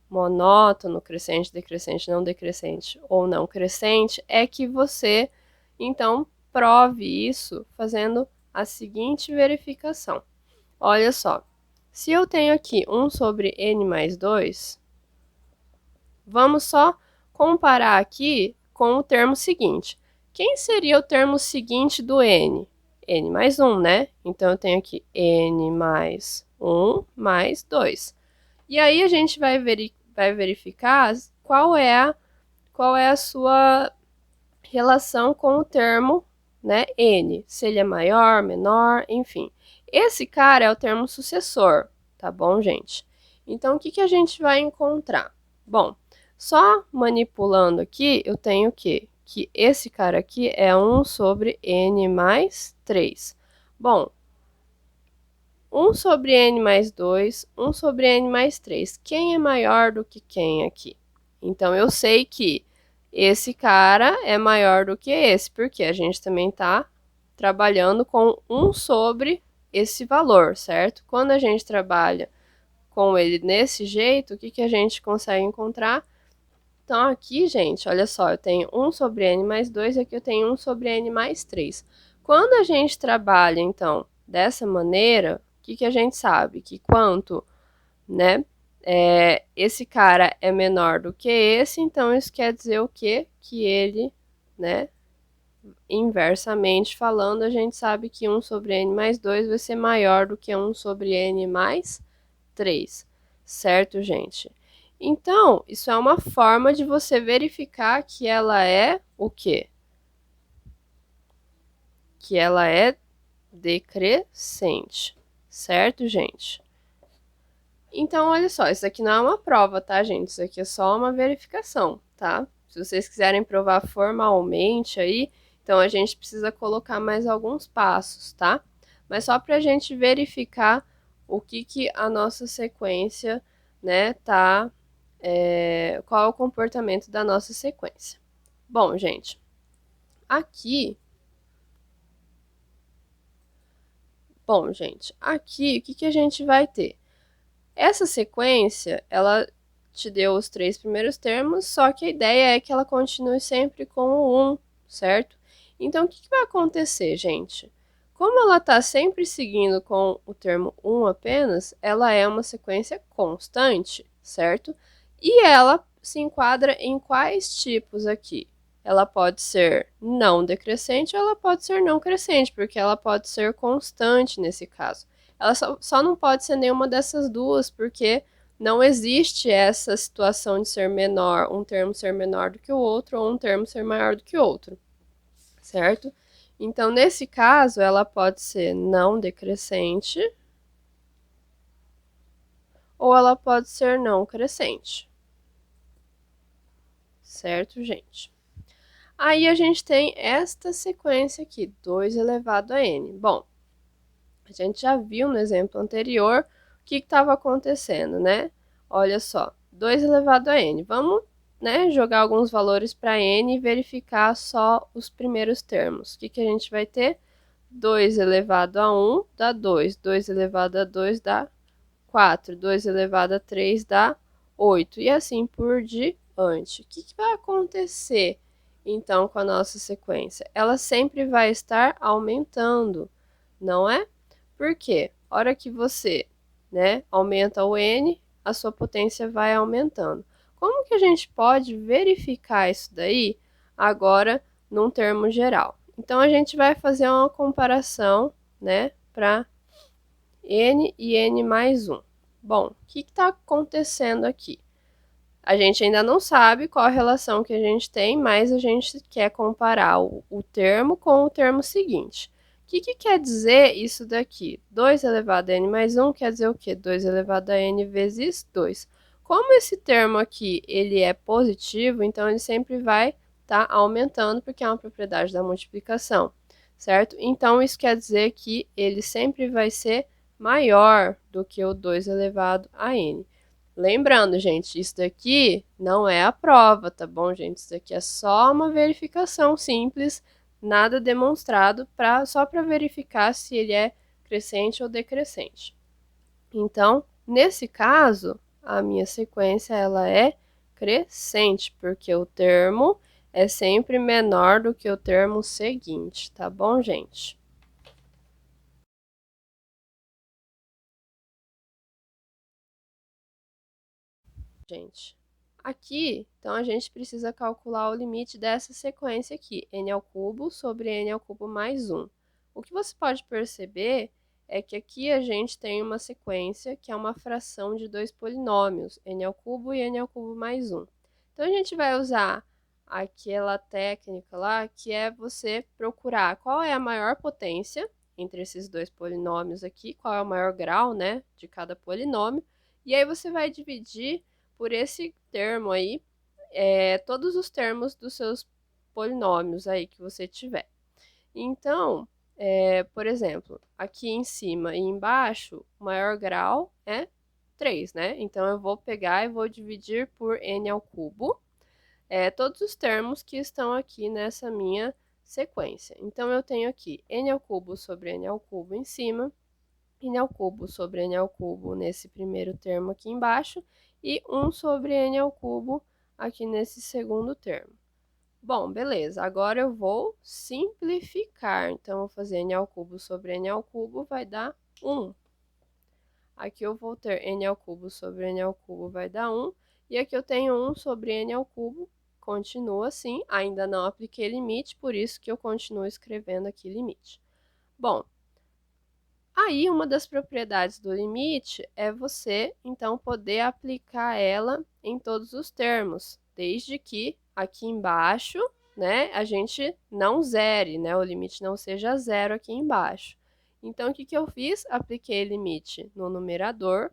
monótono, crescente, decrescente, não decrescente ou não crescente, é que você, então, prove isso fazendo a seguinte verificação. Olha só, se eu tenho aqui 1 sobre n mais 2, vamos só comparar aqui com o termo seguinte. Quem seria o termo seguinte do n? N mais 1, né? Então, eu tenho aqui n mais 1 mais 2. E aí, a gente vai verificar qual é a sua relação com o termo, né, n. Se ele é maior, menor, enfim. Esse cara é o termo sucessor, tá bom, gente? Então, o que a gente vai encontrar? Bom, só manipulando aqui, eu tenho o quê? Que esse cara aqui é 1 sobre n mais 3. Bom, 1 sobre n mais 2, 1 sobre n mais 3. Quem é maior do que quem aqui? Então, eu sei que esse cara é maior do que esse, porque a gente também está trabalhando com 1 sobre esse valor, certo? Quando a gente trabalha com ele desse jeito, o que a gente consegue encontrar? Então, aqui, gente, olha só, eu tenho 1 sobre n mais 2 e aqui eu tenho 1 sobre n mais 3. Quando a gente trabalha, então, dessa maneira, o que a gente sabe? Que quanto, né, esse cara é menor do que esse, então isso quer dizer o quê? Que ele, né, inversamente falando, a gente sabe que 1 sobre n mais 2 vai ser maior do que 1 sobre n mais 3, certo, gente? Então, isso é uma forma de você verificar que ela é o quê? Que ela é decrescente, certo, gente? Então, olha só, isso aqui não é uma prova, tá, gente? Isso aqui é só uma verificação, tá? Se vocês quiserem provar formalmente aí, então a gente precisa colocar mais alguns passos, tá? Mas só para a gente verificar o que a nossa sequência, né, tá... qual é o comportamento da nossa sequência. Bom, gente, aqui... Bom, gente, aqui o que a gente vai ter? Essa sequência, ela te deu os 3 primeiros termos, só que a ideia é que ela continue sempre com o 1, certo? Então, o que vai acontecer, gente? Como ela está sempre seguindo com o termo 1 apenas, ela é uma sequência constante, certo? E ela se enquadra em quais tipos aqui? Ela pode ser não decrescente ou ela pode ser não crescente, porque ela pode ser constante nesse caso. Ela só não pode ser nenhuma dessas duas, porque não existe essa situação de ser menor, um termo ser menor do que o outro, ou um termo ser maior do que o outro. certo? Então, nesse caso, ela pode ser não decrescente ou ela pode ser não crescente, certo, gente? Aí a gente tem esta sequência aqui, 2 elevado a n. Bom, a gente já viu no exemplo anterior o que estava acontecendo, né? Olha só, 2 elevado a n. Vamos, né, jogar alguns valores para n e verificar só os primeiros termos. O que a gente vai ter? 2 elevado a 1 dá 2, 2 elevado a 2 dá 4, 2 elevado a 3 dá 8, e assim por diante. O que vai acontecer, então, com a nossa sequência? Ela sempre vai estar aumentando, não é? Por quê? A hora que você, né, aumenta o n, a sua potência vai aumentando. Como que a gente pode verificar isso daí agora num termo geral? Então, a gente vai fazer uma comparação, né, para n e n mais 1. Bom, o que está acontecendo aqui? A gente ainda não sabe qual a relação que a gente tem, mas a gente quer comparar o termo com o termo seguinte. O que quer dizer isso daqui? 2 elevado a n mais 1 quer dizer o quê? 2 elevado a n vezes 2. Como esse termo aqui ele é positivo, então ele sempre vai estar aumentando, porque é uma propriedade da multiplicação, certo? Então, isso quer dizer que ele sempre vai ser maior do que o 2 elevado a n. Lembrando, gente, isso daqui não é a prova, tá bom, gente? Isso daqui é só uma verificação simples, nada demonstrado, só para verificar se ele é crescente ou decrescente. Então, nesse caso, a minha sequência ela é crescente, porque o termo é sempre menor do que o termo seguinte, tá bom, gente? Gente, aqui, então, a gente precisa calcular o limite dessa sequência aqui, n ao cubo sobre n ao cubo mais 1. O que você pode perceber é que aqui a gente tem uma sequência que é uma fração de dois polinômios, n ao cubo e n ao cubo mais 1. Então, a gente vai usar aquela técnica lá, que é você procurar qual é a maior potência entre esses dois polinômios aqui, qual é o maior grau, né, de cada polinômio, e aí você vai dividir por esse termo aí, todos os termos dos seus polinômios aí que você tiver. Então, por exemplo, aqui em cima e embaixo, o maior grau é 3, né? Então, eu vou pegar e vou dividir por n ao cubo, todos os termos que estão aqui nessa minha sequência. Então, eu tenho aqui n ao cubo sobre n ao cubo em cima, n ao cubo sobre n ao cubo nesse primeiro termo aqui embaixo e 1 sobre n ao cubo aqui nesse segundo termo. Bom, beleza, agora eu vou simplificar. Então, eu vou fazer n ao cubo sobre n ao cubo vai dar 1. Aqui eu vou ter n ao cubo sobre n ao cubo vai dar 1. E aqui eu tenho 1 sobre n ao cubo, continua assim, ainda não apliquei limite, por isso que eu continuo escrevendo aqui limite. Bom, aí, uma das propriedades do limite é você, então, poder aplicar ela em todos os termos, desde que aqui embaixo, né, a gente não zere, né, o limite não seja zero aqui embaixo. Então, o que eu fiz? Apliquei limite no numerador,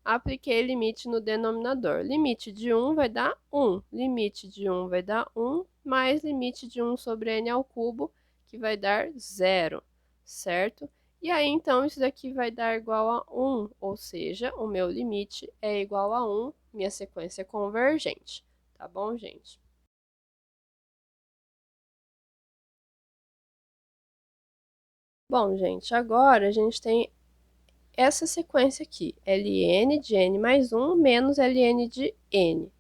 apliquei limite no denominador. Limite de 1 vai dar 1, limite de 1 vai dar 1, mais limite de 1 sobre n ao cubo, que vai dar 0, certo? E aí, então, isso daqui vai dar igual a 1, ou seja, o meu limite é igual a 1, minha sequência é convergente. Tá bom, gente? Bom, gente, agora a gente tem essa sequência aqui, ln de n mais 1 menos ln de n.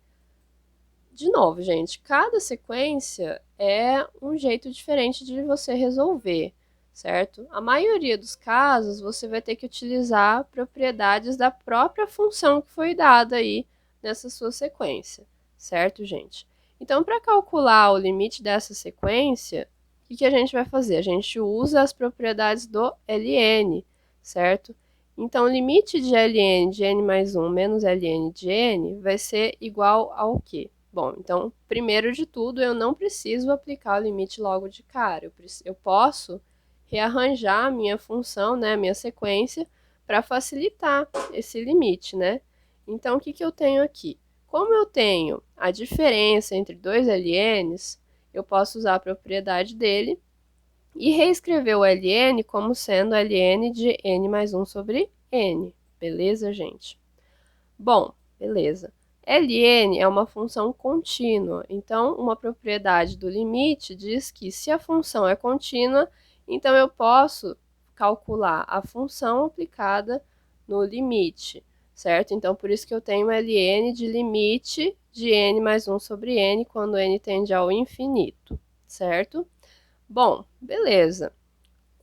De novo, gente, cada sequência é um jeito diferente de você resolver, certo? A maioria dos casos, você vai ter que utilizar propriedades da própria função que foi dada aí nessa sua sequência, certo, gente? Então, para calcular o limite dessa sequência, o que a gente vai fazer? A gente usa as propriedades do ln, certo? Então, o limite de ln de n mais 1 menos ln de n vai ser igual ao quê? Bom, então, primeiro de tudo, eu não preciso aplicar o limite logo de cara. Eu posso rearranjar a minha função, né, a minha sequência, para facilitar esse limite, né? Então, o que eu tenho aqui? Como eu tenho a diferença entre dois ln's, eu posso usar a propriedade dele e reescrever o ln como sendo ln de n mais 1 sobre n. Beleza, gente? Bom, beleza. Ln é uma função contínua, então uma propriedade do limite diz que se a função é contínua, então eu posso calcular a função aplicada no limite, certo? Então por isso que eu tenho Ln de limite de n mais 1 sobre n quando n tende ao infinito, certo? Bom, beleza.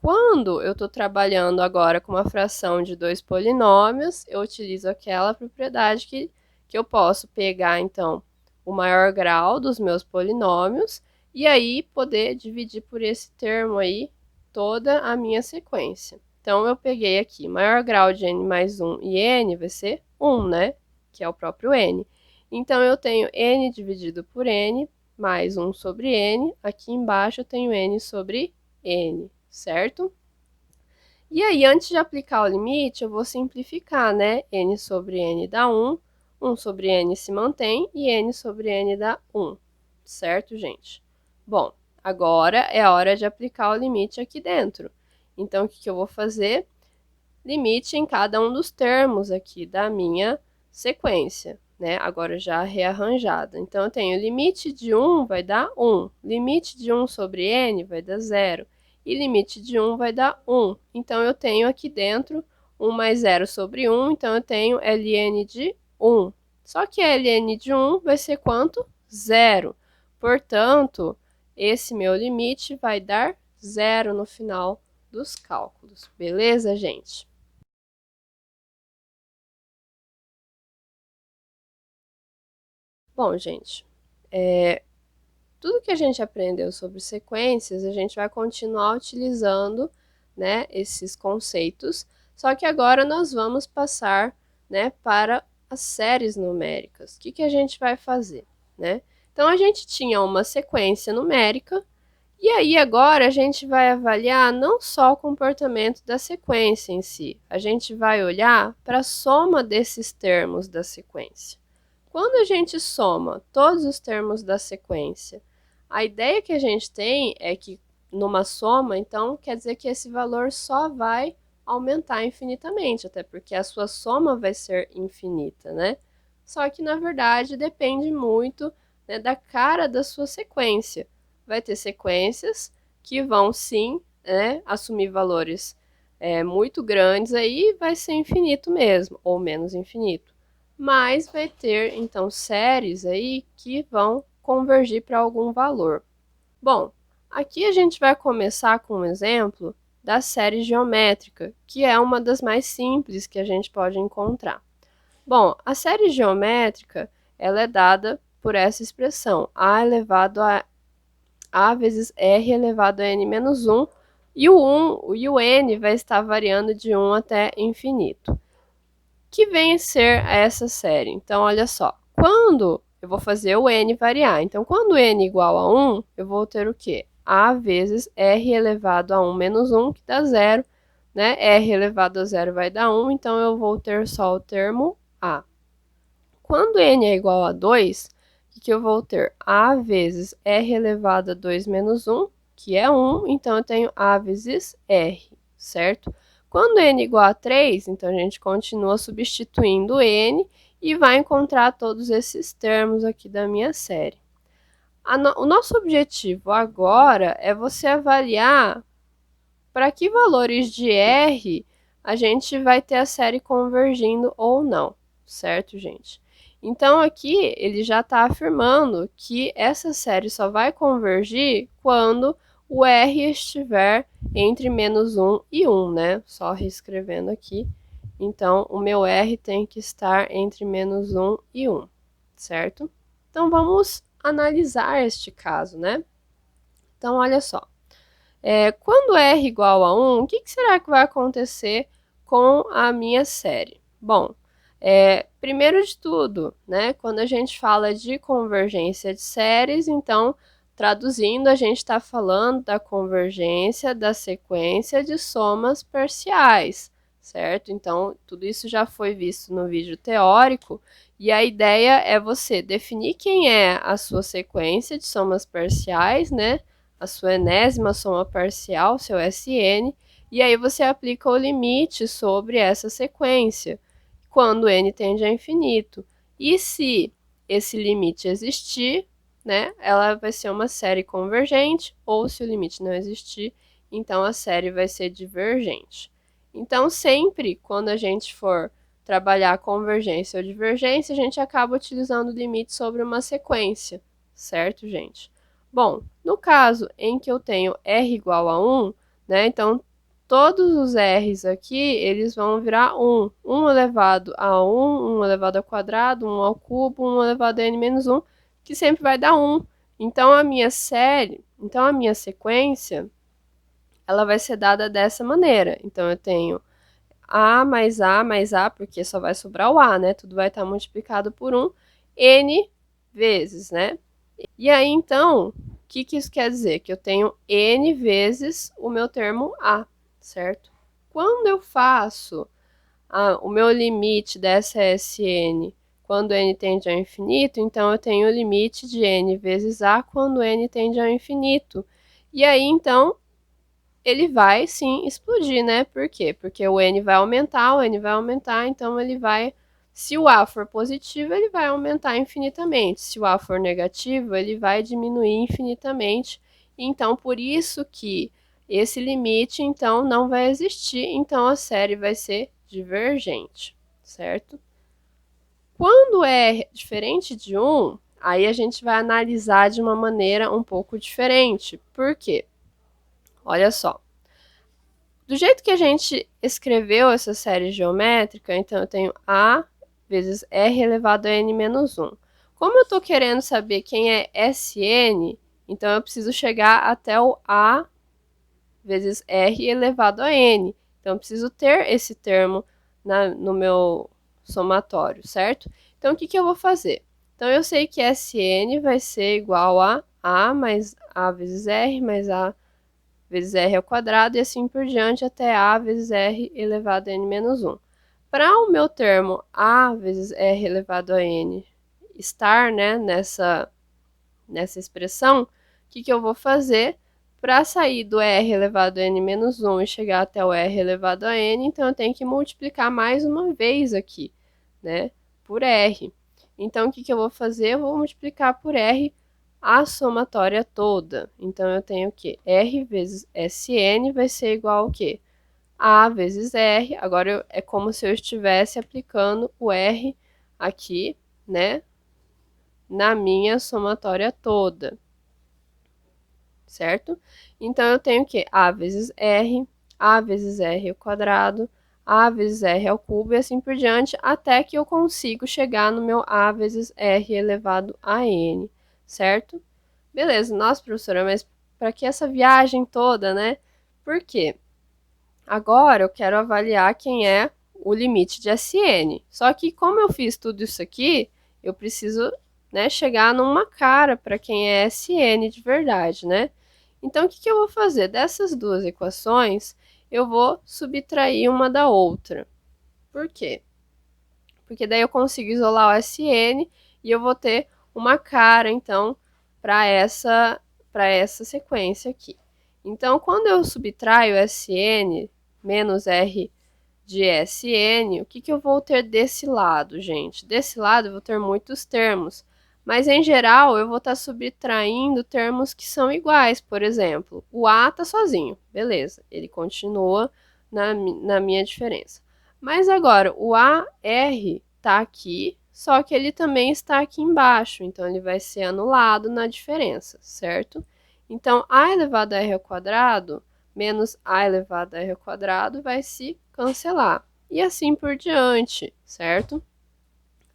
Quando eu estou trabalhando agora com uma fração de dois polinômios, eu utilizo aquela propriedade que eu posso pegar, então, o maior grau dos meus polinômios e aí poder dividir por esse termo aí toda a minha sequência. Então, eu peguei aqui, maior grau de n mais 1 e n vai ser 1, né? Que é o próprio n. Então, eu tenho n dividido por n mais 1 sobre n. Aqui embaixo eu tenho n sobre n, certo? E aí, antes de aplicar o limite, eu vou simplificar, né? N sobre n dá 1, 1 sobre n se mantém e n sobre n dá 1, certo, gente? Bom, agora é a hora de aplicar o limite aqui dentro. Então, o que eu vou fazer? Limite em cada um dos termos aqui da minha sequência, né? Agora já rearranjada. Então, eu tenho limite de 1 vai dar 1, limite de 1 sobre n vai dar 0, e limite de 1 vai dar 1. Então, eu tenho aqui dentro 1 mais 0 sobre 1, então eu tenho ln de 1. Só que ln de 1 vai ser quanto? 0. Portanto, esse meu limite vai dar 0 no final dos cálculos. Beleza, gente? Bom, gente, tudo que a gente aprendeu sobre sequências, a gente vai continuar utilizando, né, esses conceitos, só que agora nós vamos passar, né, para as séries numéricas. O que a gente vai fazer, né? Então, a gente tinha uma sequência numérica, e aí agora a gente vai avaliar não só o comportamento da sequência em si, a gente vai olhar para a soma desses termos da sequência. Quando a gente soma todos os termos da sequência, a ideia que a gente tem é que numa soma, então, quer dizer que esse valor só vai aumentar infinitamente, até porque a sua soma vai ser infinita, né? Só que, na verdade, depende muito, né, da cara da sua sequência. Vai ter sequências que vão, sim, né, assumir valores muito grandes, aí vai ser infinito mesmo, ou menos infinito. Mas vai ter, então, séries aí que vão convergir para algum valor. Bom, aqui a gente vai começar com um exemplo da série geométrica, que é uma das mais simples que a gente pode encontrar. Bom, a série geométrica, ela é dada por essa expressão, a elevado a vezes r elevado a n menos 1, e o 1 e o n vai estar variando de 1 até infinito. Que vem a ser essa série? Então, olha só, quando eu vou fazer o n variar, então quando n igual a 1, eu vou ter o quê? A vezes r elevado a 1 menos 1, que dá 0, né? R elevado a 0 vai dar 1, então eu vou ter só o termo a. Quando n é igual a 2, o que eu vou ter? A vezes r elevado a 2 menos 1, que é 1, então eu tenho a vezes r, certo? Quando n é igual a 3, então a gente continua substituindo n e vai encontrar todos esses termos aqui da minha série. O nosso objetivo agora é você avaliar para que valores de r a gente vai ter a série convergindo ou não, certo, gente? Então, aqui ele já está afirmando que essa série só vai convergir quando o r estiver entre menos 1 e 1, né? Só reescrevendo aqui. Então, o meu r tem que estar entre menos 1 e 1, certo? Então, vamos analisar este caso, né? Então, olha só. Quando r igual a 1, o que será que vai acontecer com a minha série? Bom, Primeiro de tudo, né, quando a gente fala de convergência de séries, então, traduzindo, a gente está falando da convergência da sequência de somas parciais, certo? Então, tudo isso já foi visto no vídeo teórico, e a ideia é você definir quem é a sua sequência de somas parciais, né? A sua enésima soma parcial, seu SN, e aí você aplica o limite sobre essa sequência quando n tende a infinito. E se esse limite existir, né, ela vai ser uma série convergente, ou se o limite não existir, então a série vai ser divergente. Então, sempre quando a gente for trabalhar convergência ou divergência, a gente acaba utilizando o limite sobre uma sequência, certo, gente? Bom, no caso em que eu tenho r igual a 1, né, então todos os r's aqui, eles vão virar 1. 1 elevado a 1, 1 elevado ao quadrado, 1 ao cubo, 1 elevado a n menos 1, que sempre vai dar 1. Então, a minha sequência, ela vai ser dada dessa maneira. Então, eu tenho A, porque só vai sobrar o A, né? Tudo vai estar multiplicado por 1, N vezes, né? E aí, então, o que isso quer dizer? Que eu tenho N vezes o meu termo A, certo? Quando eu faço o meu limite dessa SN quando n tende ao infinito, então eu tenho o limite de n vezes A quando n tende ao infinito. E aí, então, ele vai sim explodir, né? Por quê? Porque o n vai aumentar, então ele vai. Se o A for positivo, ele vai aumentar infinitamente. Se o A for negativo, ele vai diminuir infinitamente. Então, por isso que esse limite, então, não vai existir. Então, a série vai ser divergente, certo? Quando é diferente de 1, aí a gente vai analisar de uma maneira um pouco diferente. Por quê? Olha só. Do jeito que a gente escreveu essa série geométrica, então eu tenho A vezes R elevado a N menos 1. Como eu estou querendo saber quem é SN, então eu preciso chegar até o A vezes R elevado a N. Então eu preciso ter esse termo no meu somatório, certo? Então o que eu vou fazer? Então eu sei que SN vai ser igual a A mais A vezes R mais A vezes r ao quadrado e assim por diante até a vezes r elevado a n menos 1. Para o meu termo a vezes r elevado a n estar, né, nessa expressão, o que eu vou fazer? Para sair do r elevado a n menos 1 e chegar até o r elevado a n, então eu tenho que multiplicar mais uma vez aqui, né, por r. Então, o que eu vou fazer? Eu vou multiplicar por r a somatória toda. Então, eu tenho o quê? R vezes Sn vai ser igual ao quê? A vezes R. Agora, é como se eu estivesse aplicando o R aqui, né? Na minha somatória toda. Certo? Então, eu tenho o quê? A vezes R ao quadrado, A vezes R ao cubo e assim por diante, até que eu consigo chegar no meu A vezes R elevado a N, certo? Beleza, nossa, professora, mas para que essa viagem toda, né? Por quê? Agora eu quero avaliar quem é o limite de SN. Só que como eu fiz tudo isso aqui, eu preciso, né, chegar numa cara para quem é SN de verdade, né? Então, o que eu vou fazer? Dessas duas equações, eu vou subtrair uma da outra. Por quê? Porque daí eu consigo isolar o SN e eu vou ter uma cara, então, para essa sequência aqui. Então, quando eu subtraio SN menos R de SN, o que eu vou ter desse lado, gente? Desse lado eu vou ter muitos termos, mas em geral eu vou estar subtraindo termos que são iguais. Por exemplo, o A está sozinho, beleza, ele continua na minha diferença. Mas agora, o AR está aqui, só que ele também está aqui embaixo, então ele vai ser anulado na diferença, certo? Então, A elevado a R ao quadrado menos A elevado a R ao quadrado vai se cancelar. E assim por diante, certo?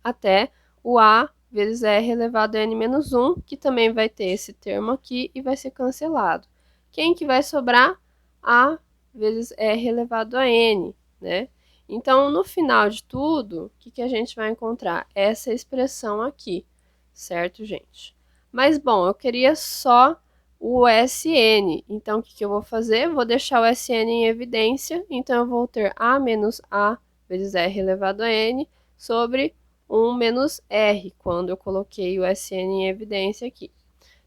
Até o A vezes R elevado a N menos 1, que também vai ter esse termo aqui e vai ser cancelado. Quem que vai sobrar? A vezes R elevado a N, né? Então, no final de tudo, o que a gente vai encontrar? Essa expressão aqui, certo, gente? Mas, bom, eu queria só o SN. Então, o que eu vou fazer? Vou deixar o SN em evidência. Então, eu vou ter A menos A vezes R elevado a N sobre 1 menos R, quando eu coloquei o SN em evidência aqui.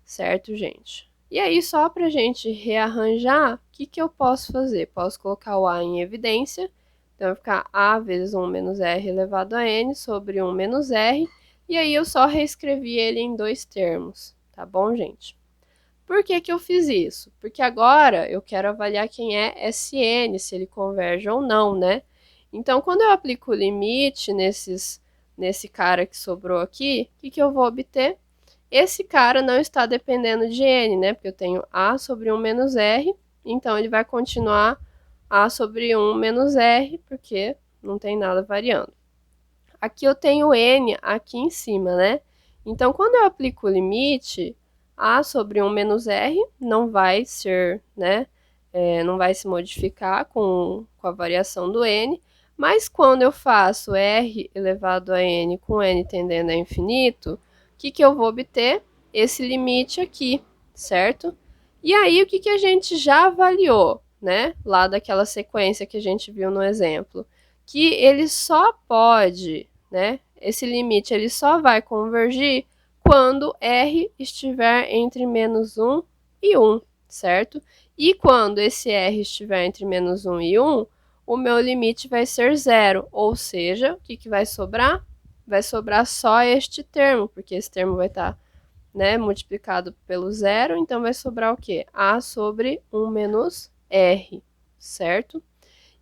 Certo, gente? E aí, só para a gente rearranjar, o que eu posso fazer? Posso colocar o A em evidência. Então, vai ficar A vezes 1 menos R elevado a N sobre 1 menos R. E aí, eu só reescrevi ele em dois termos. Tá bom, gente? Por que eu fiz isso? Porque agora eu quero avaliar quem é SN, se ele converge ou não, né? Então, quando eu aplico o limite nesse cara que sobrou aqui, o que eu vou obter? Esse cara não está dependendo de n, né? Porque eu tenho a sobre 1 menos r, então ele vai continuar a sobre 1 menos r, porque não tem nada variando. Aqui eu tenho n aqui em cima, né? Então, quando eu aplico o limite, a sobre 1 menos r não vai ser, né? Não vai se modificar com a variação do n, mas quando eu faço r elevado a n com n tendendo a infinito, o que eu vou obter? Esse limite aqui, certo? E aí, o que a gente já avaliou, né? Lá daquela sequência que a gente viu no exemplo, que ele só pode, né? Esse limite ele só vai convergir quando r estiver entre menos 1 e 1, certo? E quando esse r estiver entre menos 1 e 1, o meu limite vai ser zero, ou seja, o que vai sobrar? Vai sobrar só este termo, porque esse termo vai estar, né, multiplicado pelo zero, então vai sobrar o quê? A sobre 1 menos r, certo?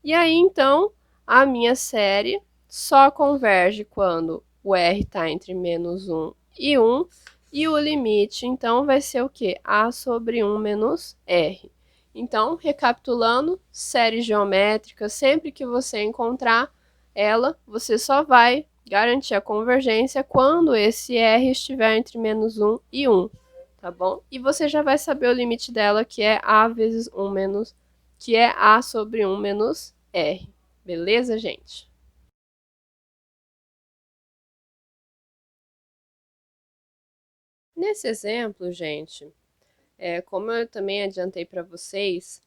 E aí, então, a minha série só converge quando o r está entre menos 1 e 1, e o limite, então, vai ser o quê? A sobre 1 menos r. Então, recapitulando, série geométrica, sempre que você encontrar ela, você só vai garantir a convergência quando esse r estiver entre menos 1 e 1, tá bom? E você já vai saber o limite dela, que é a vezes 1 menos, que é a sobre 1 menos r. Beleza, gente? Nesse exemplo, gente, como eu também adiantei para vocês,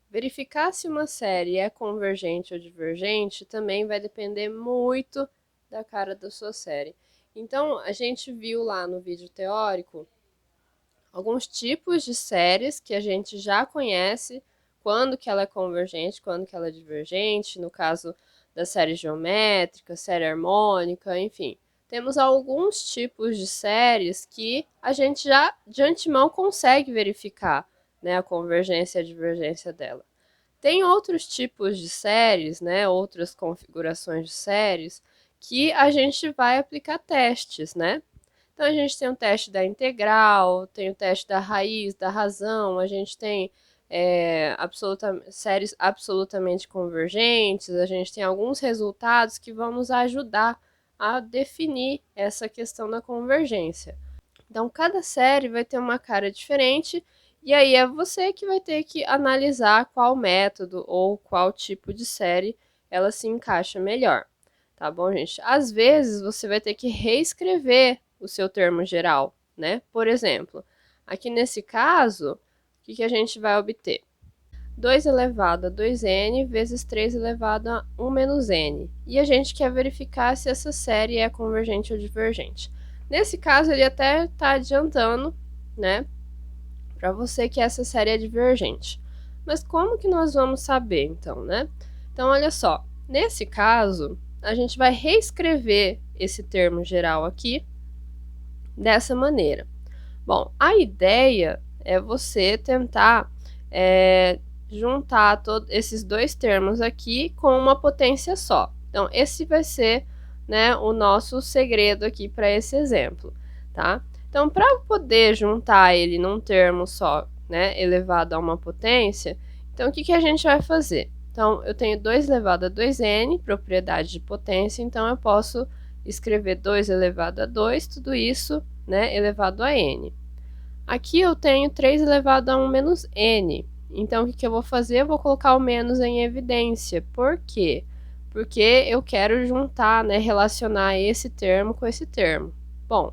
verificar se uma série é convergente ou divergente também vai depender muito da cara da sua série. Então, a gente viu lá no vídeo teórico alguns tipos de séries que a gente já conhece, quando que ela é convergente, quando que ela é divergente, no caso da série geométrica, série harmônica, enfim. Temos alguns tipos de séries que a gente já de antemão consegue verificar, né, a convergência e a divergência dela. Tem outros tipos de séries, né, outras configurações de séries, que a gente vai aplicar testes, né? Então, a gente tem o teste da integral, tem o teste da raiz, da razão, a gente tem séries absolutamente convergentes, a gente tem alguns resultados que vão nos ajudar a definir essa questão da convergência. Então, cada série vai ter uma cara diferente, e aí é você que vai ter que analisar qual método ou qual tipo de série ela se encaixa melhor. Tá bom, gente? Às vezes você vai ter que reescrever o seu termo geral, né? Por exemplo, aqui nesse caso, o que a gente vai obter? 2 elevado a 2n vezes 3 elevado a 1 menos n. E a gente quer verificar se essa série é convergente ou divergente. Nesse caso, ele até está adiantando, né, para você que essa série é divergente. Mas como que nós vamos saber, então, né? Então, olha só. Nesse caso, a gente vai reescrever esse termo geral aqui dessa maneira. Bom, a ideia é você tentar juntar todos esses dois termos aqui com uma potência só. Então, esse vai ser, né, o nosso segredo aqui para esse exemplo, tá? Então, para poder juntar ele num termo só, né, elevado a uma potência, então o que a gente vai fazer? Então, eu tenho 2 elevado a 2n, propriedade de potência, então eu posso escrever 2 elevado a 2, tudo isso, né, elevado a n. Aqui eu tenho 3 elevado a 1 menos n. Então, o que eu vou fazer? Eu vou colocar o menos em evidência. Por quê? Porque eu quero juntar, né, relacionar esse termo com esse termo. Bom,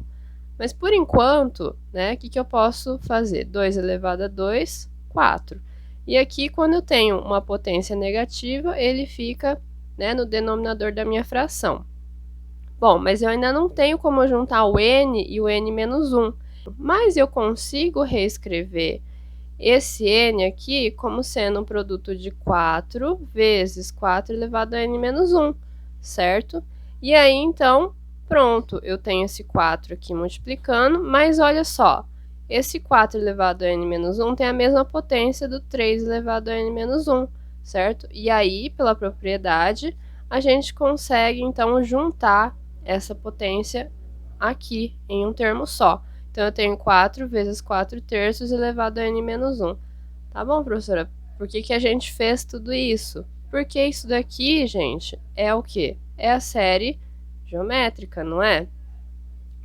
mas por enquanto, né, o que eu posso fazer? 2 elevado a 2, 4. E aqui, quando eu tenho uma potência negativa, ele fica, né, no denominador da minha fração. Bom, mas eu ainda não tenho como juntar o n e o n menos 1. Mas eu consigo reescrever esse n aqui como sendo um produto de 4 vezes 4 elevado a n menos 1, certo? E aí, então, pronto, eu tenho esse 4 aqui multiplicando, mas olha só, esse 4 elevado a n menos 1 tem a mesma potência do 3 elevado a n menos 1, certo? E aí, pela propriedade, a gente consegue, então, juntar essa potência aqui em um termo só. Então, eu tenho 4 vezes 4 terços elevado a n menos 1. Tá bom, professora? Por que a gente fez tudo isso? Porque isso daqui, gente, é o quê? É a série geométrica, não é?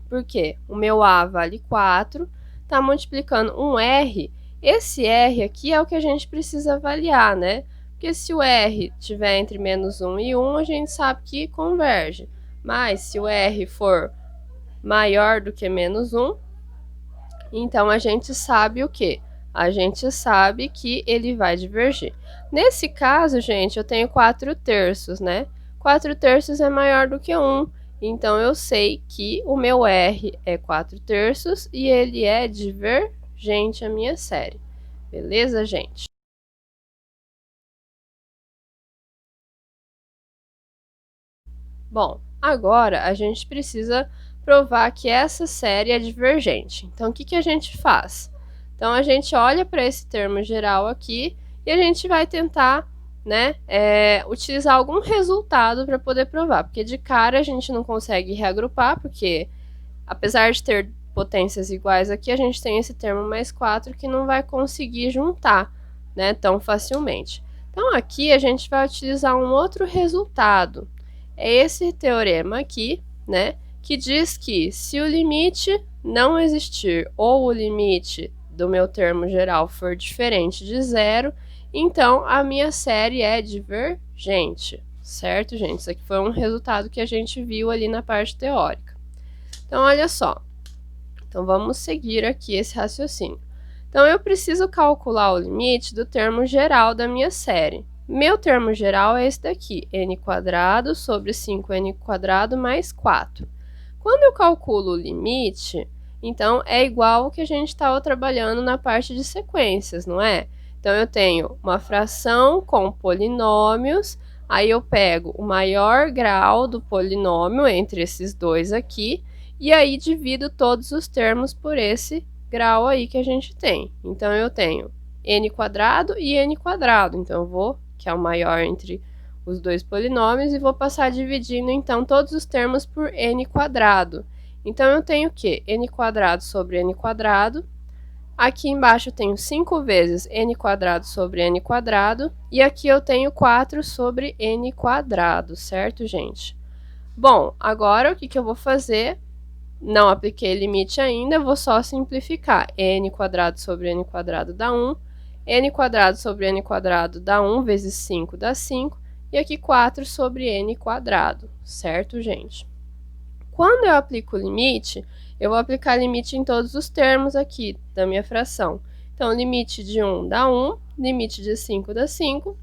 Por quê? O meu A vale 4, tá multiplicando um R. Esse R aqui é o que a gente precisa avaliar, né? Porque se o R tiver entre menos 1 e 1, a gente sabe que converge. Mas se o R for maior do que menos 1, então a gente sabe o quê? A gente sabe que ele vai divergir. Nesse caso, gente, eu tenho 4 terços, né? 4 terços é maior do que 1. Então eu sei que o meu R é 4 terços e ele é divergente à minha série. Beleza, gente? Bom, agora a gente precisa provar que essa série é divergente. Então, o que a gente faz? Então, a gente olha para esse termo geral aqui e a gente vai tentar, né, utilizar algum resultado para poder provar. Porque de cara a gente não consegue reagrupar, porque apesar de ter potências iguais aqui, a gente tem esse termo mais 4 que não vai conseguir juntar, né, tão facilmente. Então, aqui a gente vai utilizar um outro resultado. É esse teorema aqui, né, que diz que se o limite não existir ou o limite do meu termo geral for diferente de zero, então a minha série é divergente, certo, gente? Isso aqui foi um resultado que a gente viu ali na parte teórica. Então, olha só. Então, vamos seguir aqui esse raciocínio. Então, eu preciso calcular o limite do termo geral da minha série. Meu termo geral é esse daqui, n² sobre 5n² mais 4. Quando eu calculo o limite, então é igual ao que a gente estava trabalhando na parte de sequências, não é? Então, eu tenho uma fração com polinômios, aí eu pego o maior grau do polinômio entre esses dois aqui, e aí divido todos os termos por esse grau aí que a gente tem. Então, eu tenho n² e n². Então, eu vou, que é o maior entre os dois polinômios, e vou passar dividindo, então, todos os termos por n². Então, eu tenho o quê? n² sobre n². Aqui embaixo eu tenho 5 vezes n² sobre n². E aqui eu tenho 4 sobre n², certo, gente? Bom, agora o que eu vou fazer? Não apliquei limite ainda, vou só simplificar. n² sobre n² dá 1, n² sobre n² dá 1 vezes 5 dá 5, e aqui 4 sobre n², certo, gente? Quando eu aplico o limite, eu vou aplicar limite em todos os termos aqui da minha fração. Então, limite de 1 dá 1, limite de 5 dá 5,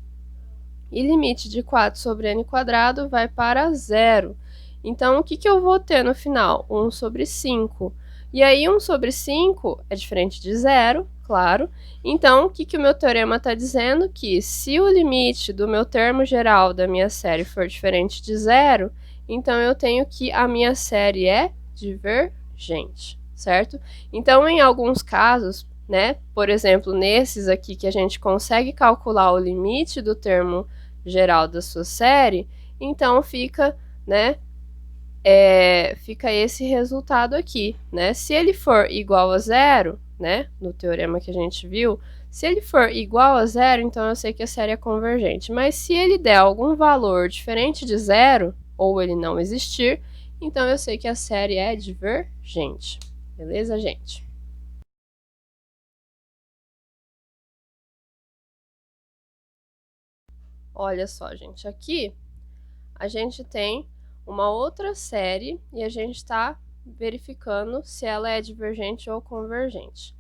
e limite de 4 sobre n² vai para 0. Então, o que eu vou ter no final? 1 sobre 5. E aí, 1 sobre 5 é diferente de 0, claro. Então, o que o meu teorema está dizendo? Que se o limite do meu termo geral da minha série for diferente de 0, então eu tenho que a minha série é divergente, certo? Então, em alguns casos, né, por exemplo, nesses aqui que a gente consegue calcular o limite do termo geral da sua série, então fica, né, fica esse resultado aqui, né? Se ele for igual a 0, né, no teorema que a gente viu, se ele for igual a 0, então eu sei que a série é convergente. Mas se ele der algum valor diferente de 0, ou ele não existir, então eu sei que a série é divergente. Beleza, gente? olha só, gente, aqui a gente tem uma outra série e a gente está verificando se ela é divergente ou convergente.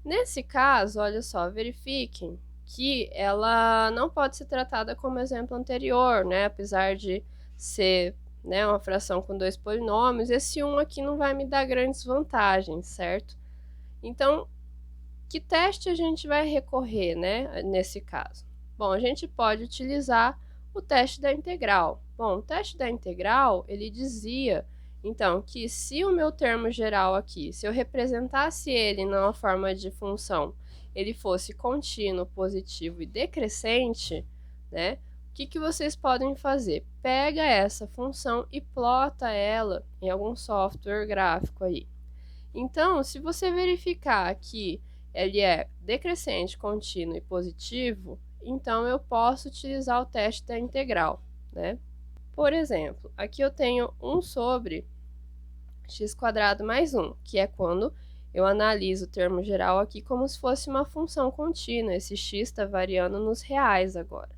Nesse caso, olha só, verifiquem que ela não pode ser tratada como exemplo anterior, né? Apesar de ser, né, uma fração com dois polinômios, esse 1 aqui não vai me dar grandes vantagens, certo? Então, que teste a gente vai recorrer, né, nesse caso? Bom, a gente pode utilizar o teste da integral. Bom, o teste da integral, ele dizia, então, que se o meu termo geral aqui, se eu representasse ele numa forma de função, ele fosse contínuo, positivo e decrescente, né, o que vocês podem fazer? Pega essa função e plota ela em algum software gráfico aí. Então, se você verificar que ele é decrescente, contínuo e positivo, então eu posso utilizar o teste da integral, né? Por exemplo, aqui eu tenho 1 sobre x² mais 1, que é quando eu analiso o termo geral aqui como se fosse uma função contínua. Esse x está variando nos reais agora.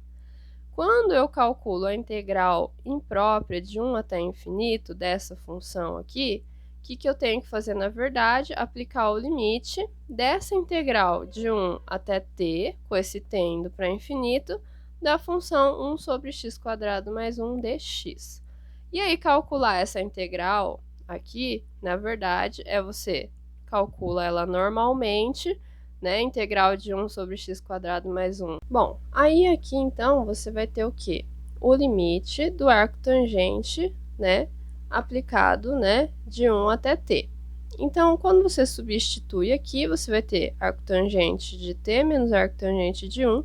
Quando eu calculo a integral imprópria de 1 até infinito dessa função aqui, o que eu tenho que fazer, na verdade? Aplicar o limite dessa integral de 1 até t, com esse t indo para infinito, da função 1 sobre x² mais 1 dx. E aí, calcular essa integral aqui, na verdade, você calcula ela normalmente, né? Integral de 1 sobre x² mais 1. Bom, aí aqui, então, você vai ter o quê? O limite do arco tangente, né? Aplicado, né, de 1 até t. Então, quando você substitui aqui, você vai ter arco tangente de t menos arco tangente de 1,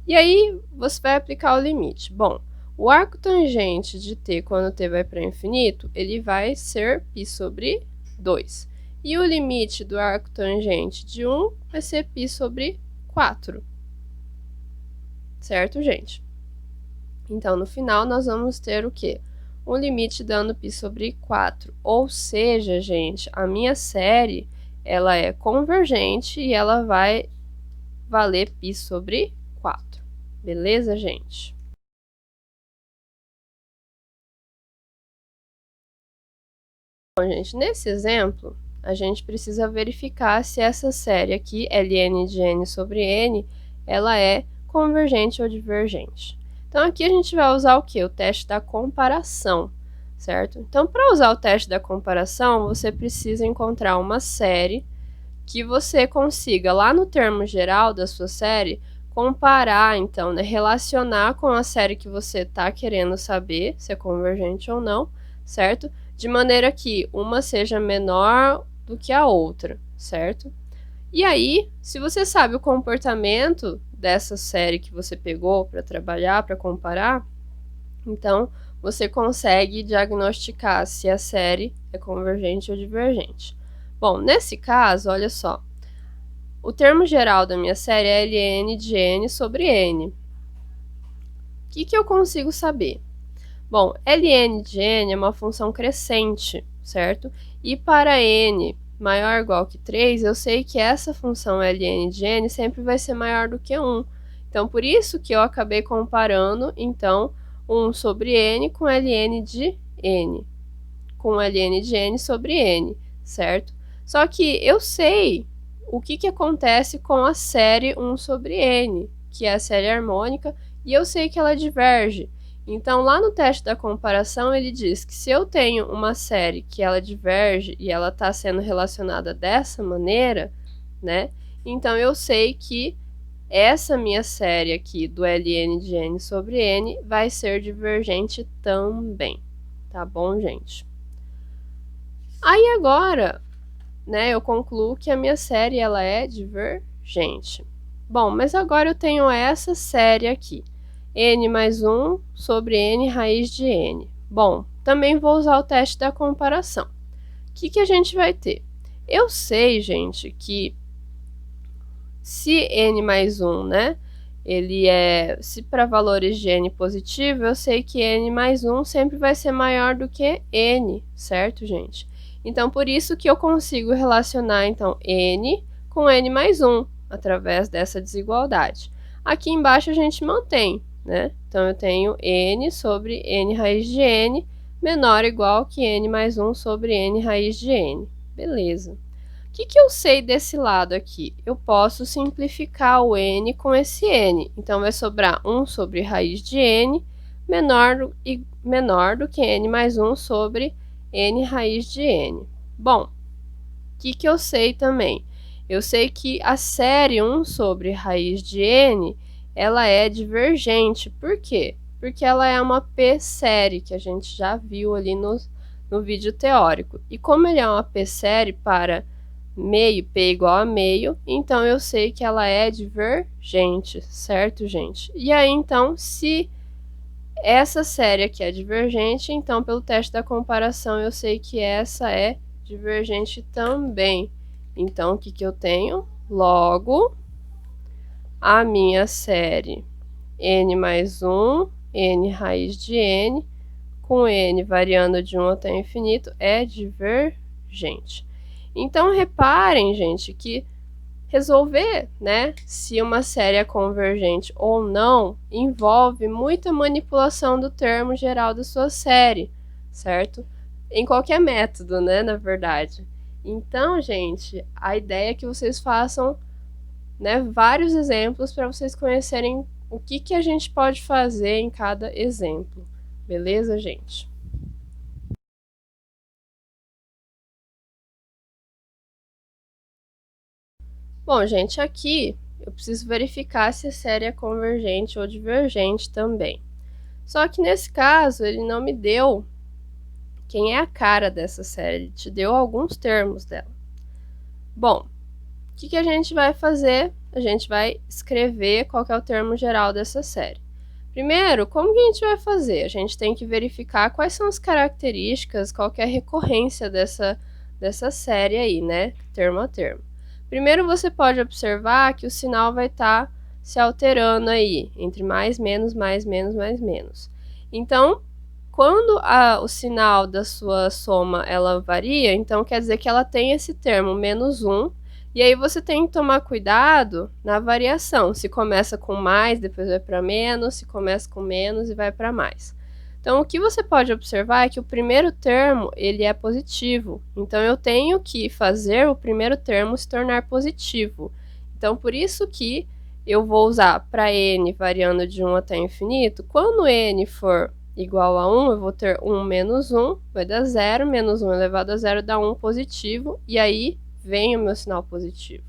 e aí você vai aplicar o limite. Bom, o arco tangente de t, quando t vai para infinito, ele vai ser π sobre 2. E o limite do arco tangente de 1 vai ser π sobre 4. Certo, gente? Então, no final, nós vamos ter o quê? Um limite dando π sobre 4. Ou seja, gente, a minha série, ela é convergente e ela vai valer π sobre 4. Beleza, gente? Bom, gente, nesse exemplo, a gente precisa verificar se essa série aqui, ln de n sobre n, ela é convergente ou divergente. Então, aqui a gente vai usar o quê? O teste da comparação, certo? Então, para usar o teste da comparação, você precisa encontrar uma série que você consiga, lá no termo geral da sua série, comparar, então, né, relacionar com a série que você está querendo saber se é convergente ou não, certo? De maneira que uma seja menor do que a outra, certo? E aí, se você sabe o comportamento dessa série que você pegou para trabalhar, para comparar, então você consegue diagnosticar se a série é convergente ou divergente. Bom, nesse caso, olha só, o termo geral da minha série é ln de n sobre n. O que eu consigo saber? Bom, ln de n é uma função crescente, certo? E para n maior ou igual que 3, eu sei que essa função ln de n sempre vai ser maior do que 1. Então, por isso que eu acabei comparando, então, 1 sobre n com ln de n, com ln de n sobre n, certo? Só que eu sei o que acontece com a série 1 sobre n, que é a série harmônica, e eu sei que ela diverge. Então, lá no teste da comparação, ele diz que se eu tenho uma série que ela diverge e ela está sendo relacionada dessa maneira, né? Então, eu sei que essa minha série aqui do ln de n sobre n vai ser divergente também. Tá bom, gente? Aí agora, né, eu concluo que a minha série ela é divergente. Bom, mas agora eu tenho essa série aqui. N mais 1 sobre n raiz de n. Bom, também vou usar o teste da comparação. O que a gente vai ter? Eu sei, gente, que se n mais 1, né, se para valores de n positivo, eu sei que n mais 1 sempre vai ser maior do que n, certo, gente? Então, por isso que eu consigo relacionar, então, n com n mais 1, através dessa desigualdade. Aqui embaixo a gente mantém né? Então, eu tenho n sobre n raiz de n menor ou igual que n mais 1 sobre n raiz de n. Beleza. O que eu sei desse lado aqui? Eu posso simplificar o n com esse n. Então, vai sobrar 1 sobre raiz de n menor do que n mais 1 sobre n raiz de n. Bom, o que eu sei também? Eu sei que a série 1 sobre raiz de n, ela é divergente. Por quê? Porque ela é uma p-série, que a gente já viu ali no vídeo teórico. E como ele é uma p-série para meio, p igual a meio, então eu sei que ela é divergente, certo, gente? E aí, então, se essa série aqui é divergente, então, pelo teste da comparação, eu sei que essa é divergente também. Então, o que eu tenho? Logo, a minha série n mais 1, n raiz de n, com n variando de 1 até infinito, é divergente. Então, reparem, gente, que resolver, né, se uma série é convergente ou não, envolve muita manipulação do termo geral da sua série, certo? Em qualquer método, né, na verdade. Então, gente, a ideia é que vocês façam, né, vários exemplos para vocês conhecerem o que a gente pode fazer em cada exemplo. Beleza, gente? Bom, gente, aqui eu preciso verificar se a série é convergente ou divergente também. Só que nesse caso, ele não me deu quem é a cara dessa série, ele te deu alguns termos dela. Bom, o que a gente vai fazer? A gente vai escrever qual que é o termo geral dessa série. Primeiro, como que a gente vai fazer? A gente tem que verificar quais são as características, qual que é a recorrência dessa série aí, né? Termo a termo. Primeiro, você pode observar que o sinal vai estar se alterando aí, entre mais, menos, mais, menos, mais, menos. Então, quando o sinal da sua soma ela varia, então quer dizer que ela tem esse termo menos 1, e aí você tem que tomar cuidado na variação, se começa com mais, depois vai para menos, se começa com menos e vai para mais. Então, o que você pode observar é que o primeiro termo ele é positivo, então eu tenho que fazer o primeiro termo se tornar positivo. Então, por isso que eu vou usar para n variando de 1 até infinito, quando n for igual a 1, eu vou ter 1 menos 1, vai dar 0, menos 1 elevado a 0 dá 1 positivo, e aí vem o meu sinal positivo.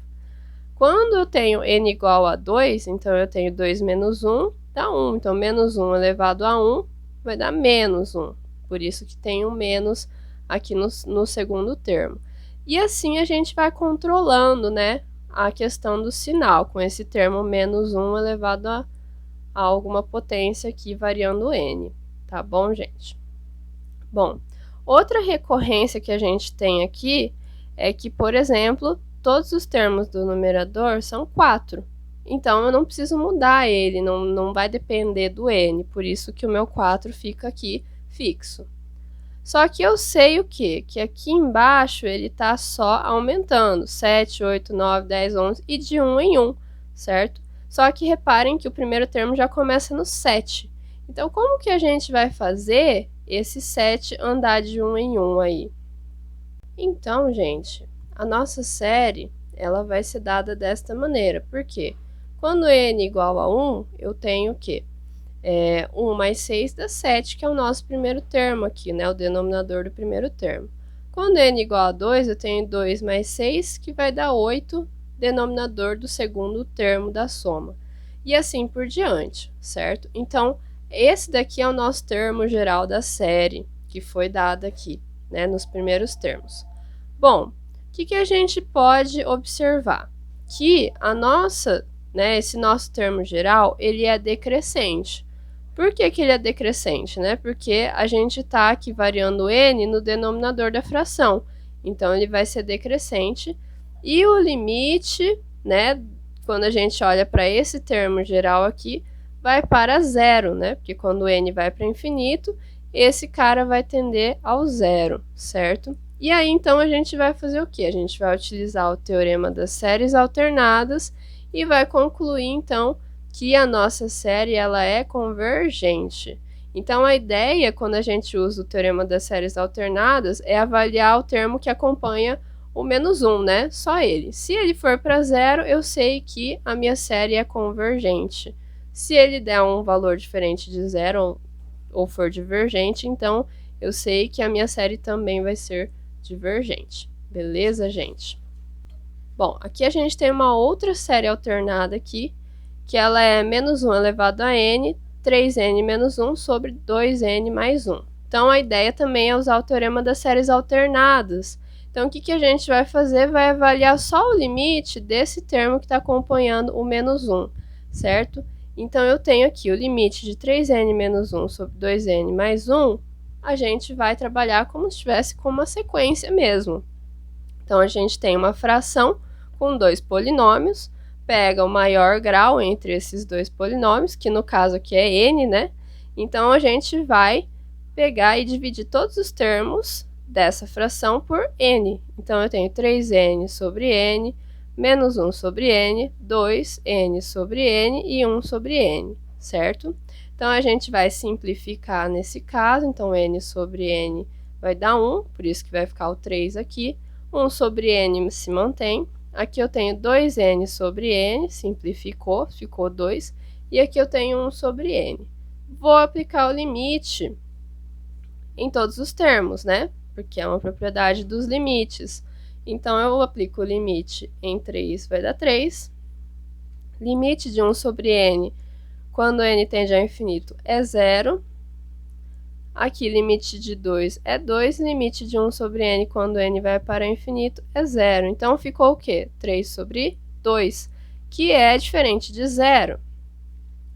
Quando eu tenho n igual a 2, então eu tenho 2 menos 1, dá 1. Então, menos 1 elevado a 1 vai dar menos 1. Por isso que tem um menos aqui no segundo termo. E assim a gente vai controlando, né, a questão do sinal, com esse termo menos 1 elevado a alguma potência aqui, variando n. Tá bom, gente? Bom, outra recorrência que a gente tem aqui é que, por exemplo, todos os termos do numerador são 4. Então, eu não preciso mudar ele, não vai depender do n, por isso que o meu 4 fica aqui fixo. Só que eu sei o quê? Que aqui embaixo ele está só aumentando, 7, 8, 9, 10, 11 e de 1 em 1, certo? Só que reparem que o primeiro termo já começa no 7. Então, como que a gente vai fazer esse 7 andar de 1 em 1 aí? Então, gente, a nossa série ela vai ser dada desta maneira. Por quê? Quando n igual a 1, eu tenho o quê? 1 mais 6 dá 7, que é o nosso primeiro termo aqui, né? O denominador do primeiro termo. Quando n igual a 2, eu tenho 2 mais 6, que vai dar 8, denominador do segundo termo da soma. E assim por diante, certo? Então, esse daqui é o nosso termo geral da série, que foi dado aqui, né? Nos primeiros termos. Bom, o que a gente pode observar? Que esse nosso termo geral, ele é decrescente. Por que ele é decrescente, né? Porque a gente está aqui variando n no denominador da fração. Então, ele vai ser decrescente. E o limite, né, quando a gente olha para esse termo geral aqui, vai para zero, né? Porque quando n vai para infinito, esse cara vai tender ao zero, certo? E aí, então, a gente vai fazer o quê? A gente vai utilizar o teorema das séries alternadas e vai concluir, então, que a nossa série ela é convergente. Então, a ideia, quando a gente usa o teorema das séries alternadas, é avaliar o termo que acompanha o menos 1, né? Só ele. Se ele for para 0, eu sei que a minha série é convergente. Se ele der um valor diferente de 0 ou for divergente, então eu sei que a minha série também vai ser divergente. Beleza, gente? Bom, aqui a gente tem uma outra série alternada aqui, que ela é menos 1 elevado a n, 3n menos 1 sobre 2n mais 1. Então, a ideia também é usar o teorema das séries alternadas. Então, o que a gente vai fazer? Vai avaliar só o limite desse termo que está acompanhando o menos 1, certo? Então, eu tenho aqui o limite de 3n menos 1 sobre 2n mais 1, a gente vai trabalhar como se estivesse com uma sequência mesmo. Então, a gente tem uma fração com dois polinômios, pega o maior grau entre esses dois polinômios, que no caso aqui é n, né? Então, a gente vai pegar e dividir todos os termos dessa fração por n. Então, eu tenho 3n sobre n, menos 1 sobre n, 2n sobre n e 1 sobre n, certo? Então, a gente vai simplificar nesse caso. Então, n sobre n vai dar 1, por isso que vai ficar o 3 aqui. 1 sobre n se mantém. Aqui eu tenho 2n sobre n, simplificou, ficou 2. E aqui eu tenho 1 sobre n. Vou aplicar o limite em todos os termos, né? Porque é uma propriedade dos limites. Então, eu aplico o limite em 3, vai dar 3. Limite de 1 sobre n, quando n tende ao infinito, é 0. Aqui, limite de 2 é 2, limite de 1 sobre n quando n vai para o infinito é 0. Então, ficou o quê? 3 sobre 2, que é diferente de 0.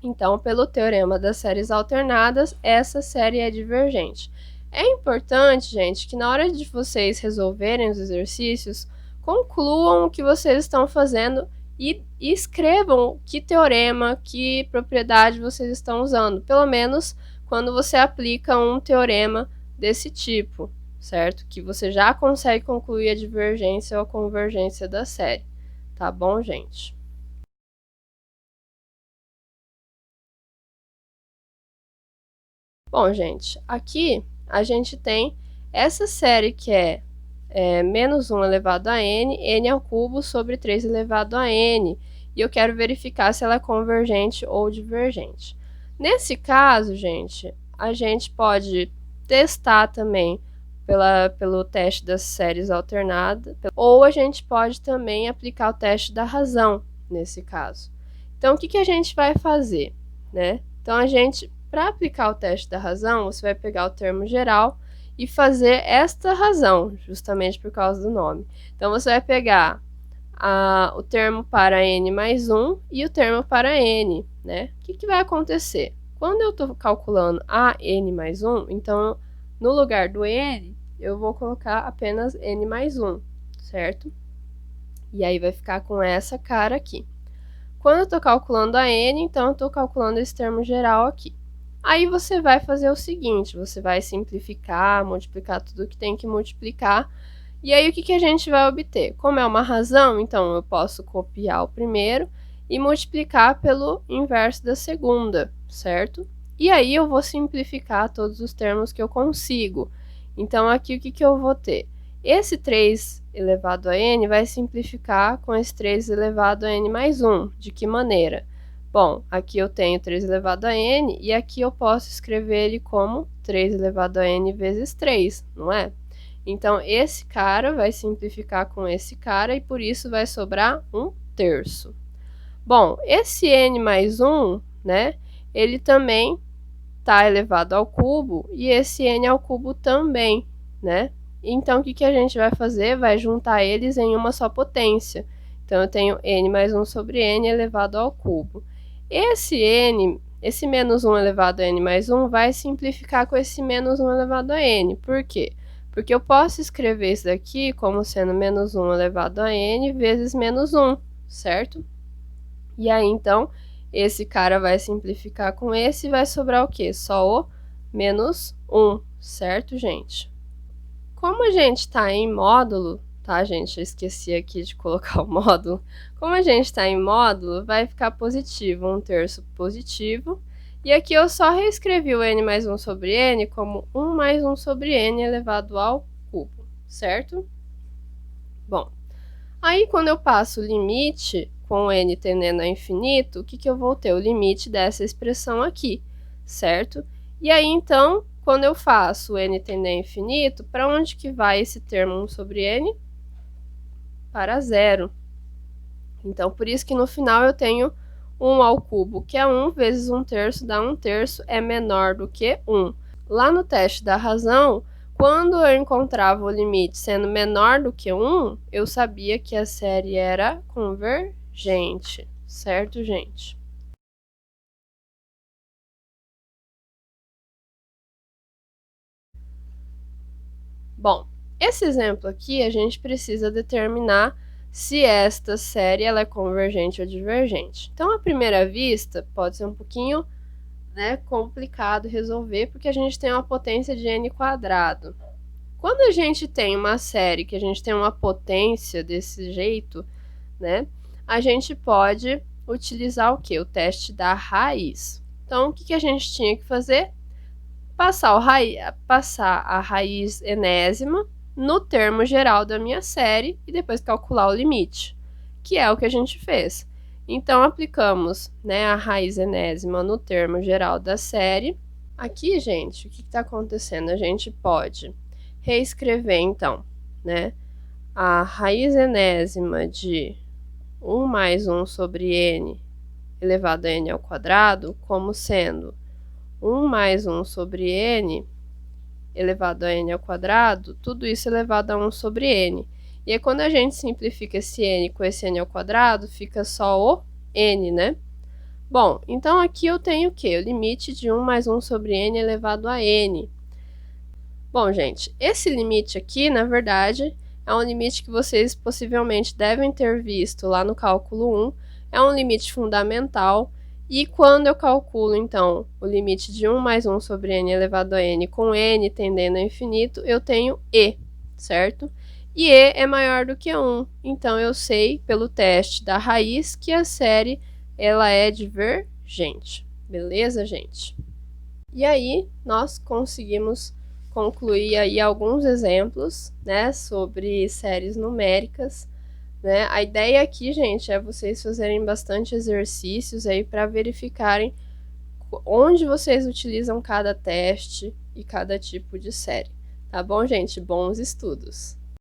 Então, pelo teorema das séries alternadas, essa série é divergente. É importante, gente, que na hora de vocês resolverem os exercícios, concluam o que vocês estão fazendo e escrevam que teorema, que propriedade vocês estão usando. Pelo menos quando você aplica um teorema desse tipo, certo? Que você já consegue concluir a divergência ou a convergência da série. Tá bom, gente? Bom, gente, aqui a gente tem essa série que é menos 1 elevado a n, n ao cubo sobre 3 elevado a n. E eu quero verificar se ela é convergente ou divergente. Nesse caso, gente, a gente pode testar também pelo teste das séries alternadas, ou a gente pode também aplicar o teste da razão, nesse caso. Então, o que a gente vai fazer, né? Então, para aplicar o teste da razão, você vai pegar o termo geral e fazer esta razão, justamente por causa do nome. Então, você vai pegar o termo para n mais 1 e o termo para n, né? O que vai acontecer? Quando eu estou calculando a n mais 1, então, no lugar do n, eu vou colocar apenas n mais 1, certo? E aí vai ficar com essa cara aqui. Quando eu estou calculando a n, então, eu estou calculando esse termo geral aqui. Aí você vai fazer o seguinte, você vai simplificar, multiplicar tudo que tem que multiplicar. E aí, o que a gente vai obter? Como é uma razão, então eu posso copiar o primeiro e multiplicar pelo inverso da segunda, certo? E aí, eu vou simplificar todos os termos que eu consigo. Então, aqui, o que eu vou ter? Esse 3 elevado a n vai simplificar com esse 3 elevado a n mais 1. De que maneira? Bom, aqui eu tenho 3 elevado a n, e aqui eu posso escrever ele como 3 elevado a n vezes 3, não é? Então, esse cara vai simplificar com esse cara, e por isso vai sobrar 1/3. Bom, esse n mais 1, né, ele também está elevado ao cubo, e esse n ao cubo também, né? Então, o que a gente vai fazer? Vai juntar eles em uma só potência. Então, eu tenho n mais 1 sobre n elevado ao cubo. Esse menos 1 elevado a n mais 1 vai simplificar com esse menos 1 elevado a n. Por quê? Porque eu posso escrever isso daqui como sendo menos 1 elevado a n vezes menos 1, certo? E aí, então, esse cara vai simplificar com esse e vai sobrar o quê? Só o menos 1, certo, gente? Como a gente está em módulo, tá, gente? Eu esqueci aqui de colocar o módulo. Como a gente está em módulo, vai ficar positivo, 1/3 positivo. E aqui eu só reescrevi o n mais 1 sobre n como 1 mais 1 sobre n elevado ao cubo, certo? Bom, aí quando eu passo o limite com n tendendo a infinito, o que eu vou ter? O limite dessa expressão aqui, certo? E aí, então, quando eu faço n tendendo a infinito, para onde que vai esse termo 1 sobre n? Para zero. Então, por isso que no final eu tenho 1 ao cubo, que é 1, vezes 1/3 dá 1/3, é menor do que 1. Lá no teste da razão, quando eu encontrava o limite sendo menor do que 1, eu sabia que a série era convergente, certo, gente? Bom, esse exemplo aqui a gente precisa determinar se esta série ela é convergente ou divergente. Então, à primeira vista, pode ser um pouquinho, né, complicado resolver, porque a gente tem uma potência de n quadrado. Quando a gente tem uma série que a gente tem uma potência desse jeito, né, a gente pode utilizar o quê? O teste da raiz. Então, o que a gente tinha que fazer? Passar a raiz enésima no termo geral da minha série e depois calcular o limite, que é o que a gente fez. Então, aplicamos, né, a raiz enésima no termo geral da série. Aqui, gente, o que está acontecendo? A gente pode reescrever, então, né, a raiz enésima de 1 mais 1 sobre n elevado a n ao quadrado como sendo 1 mais 1 sobre n elevado a n ao quadrado, tudo isso elevado a 1 sobre n. E aí, quando a gente simplifica esse n com esse n ao quadrado, fica só o n, né? Bom, então aqui eu tenho o quê? O limite de 1 mais 1 sobre n elevado a n. Bom, gente, esse limite aqui, na verdade, é um limite que vocês possivelmente devem ter visto lá no cálculo 1. É um limite fundamental. E quando eu calculo, então, o limite de 1 mais 1 sobre n elevado a n com n tendendo a infinito, eu tenho e, certo? E e é maior do que 1. Então, eu sei, pelo teste da raiz, que a série ela é divergente. Beleza, gente? E aí, nós conseguimos concluir aí alguns exemplos, né, sobre séries numéricas, né? A ideia aqui, gente, é vocês fazerem bastante exercícios aí para verificarem onde vocês utilizam cada teste e cada tipo de série. Tá bom, gente? Bons estudos!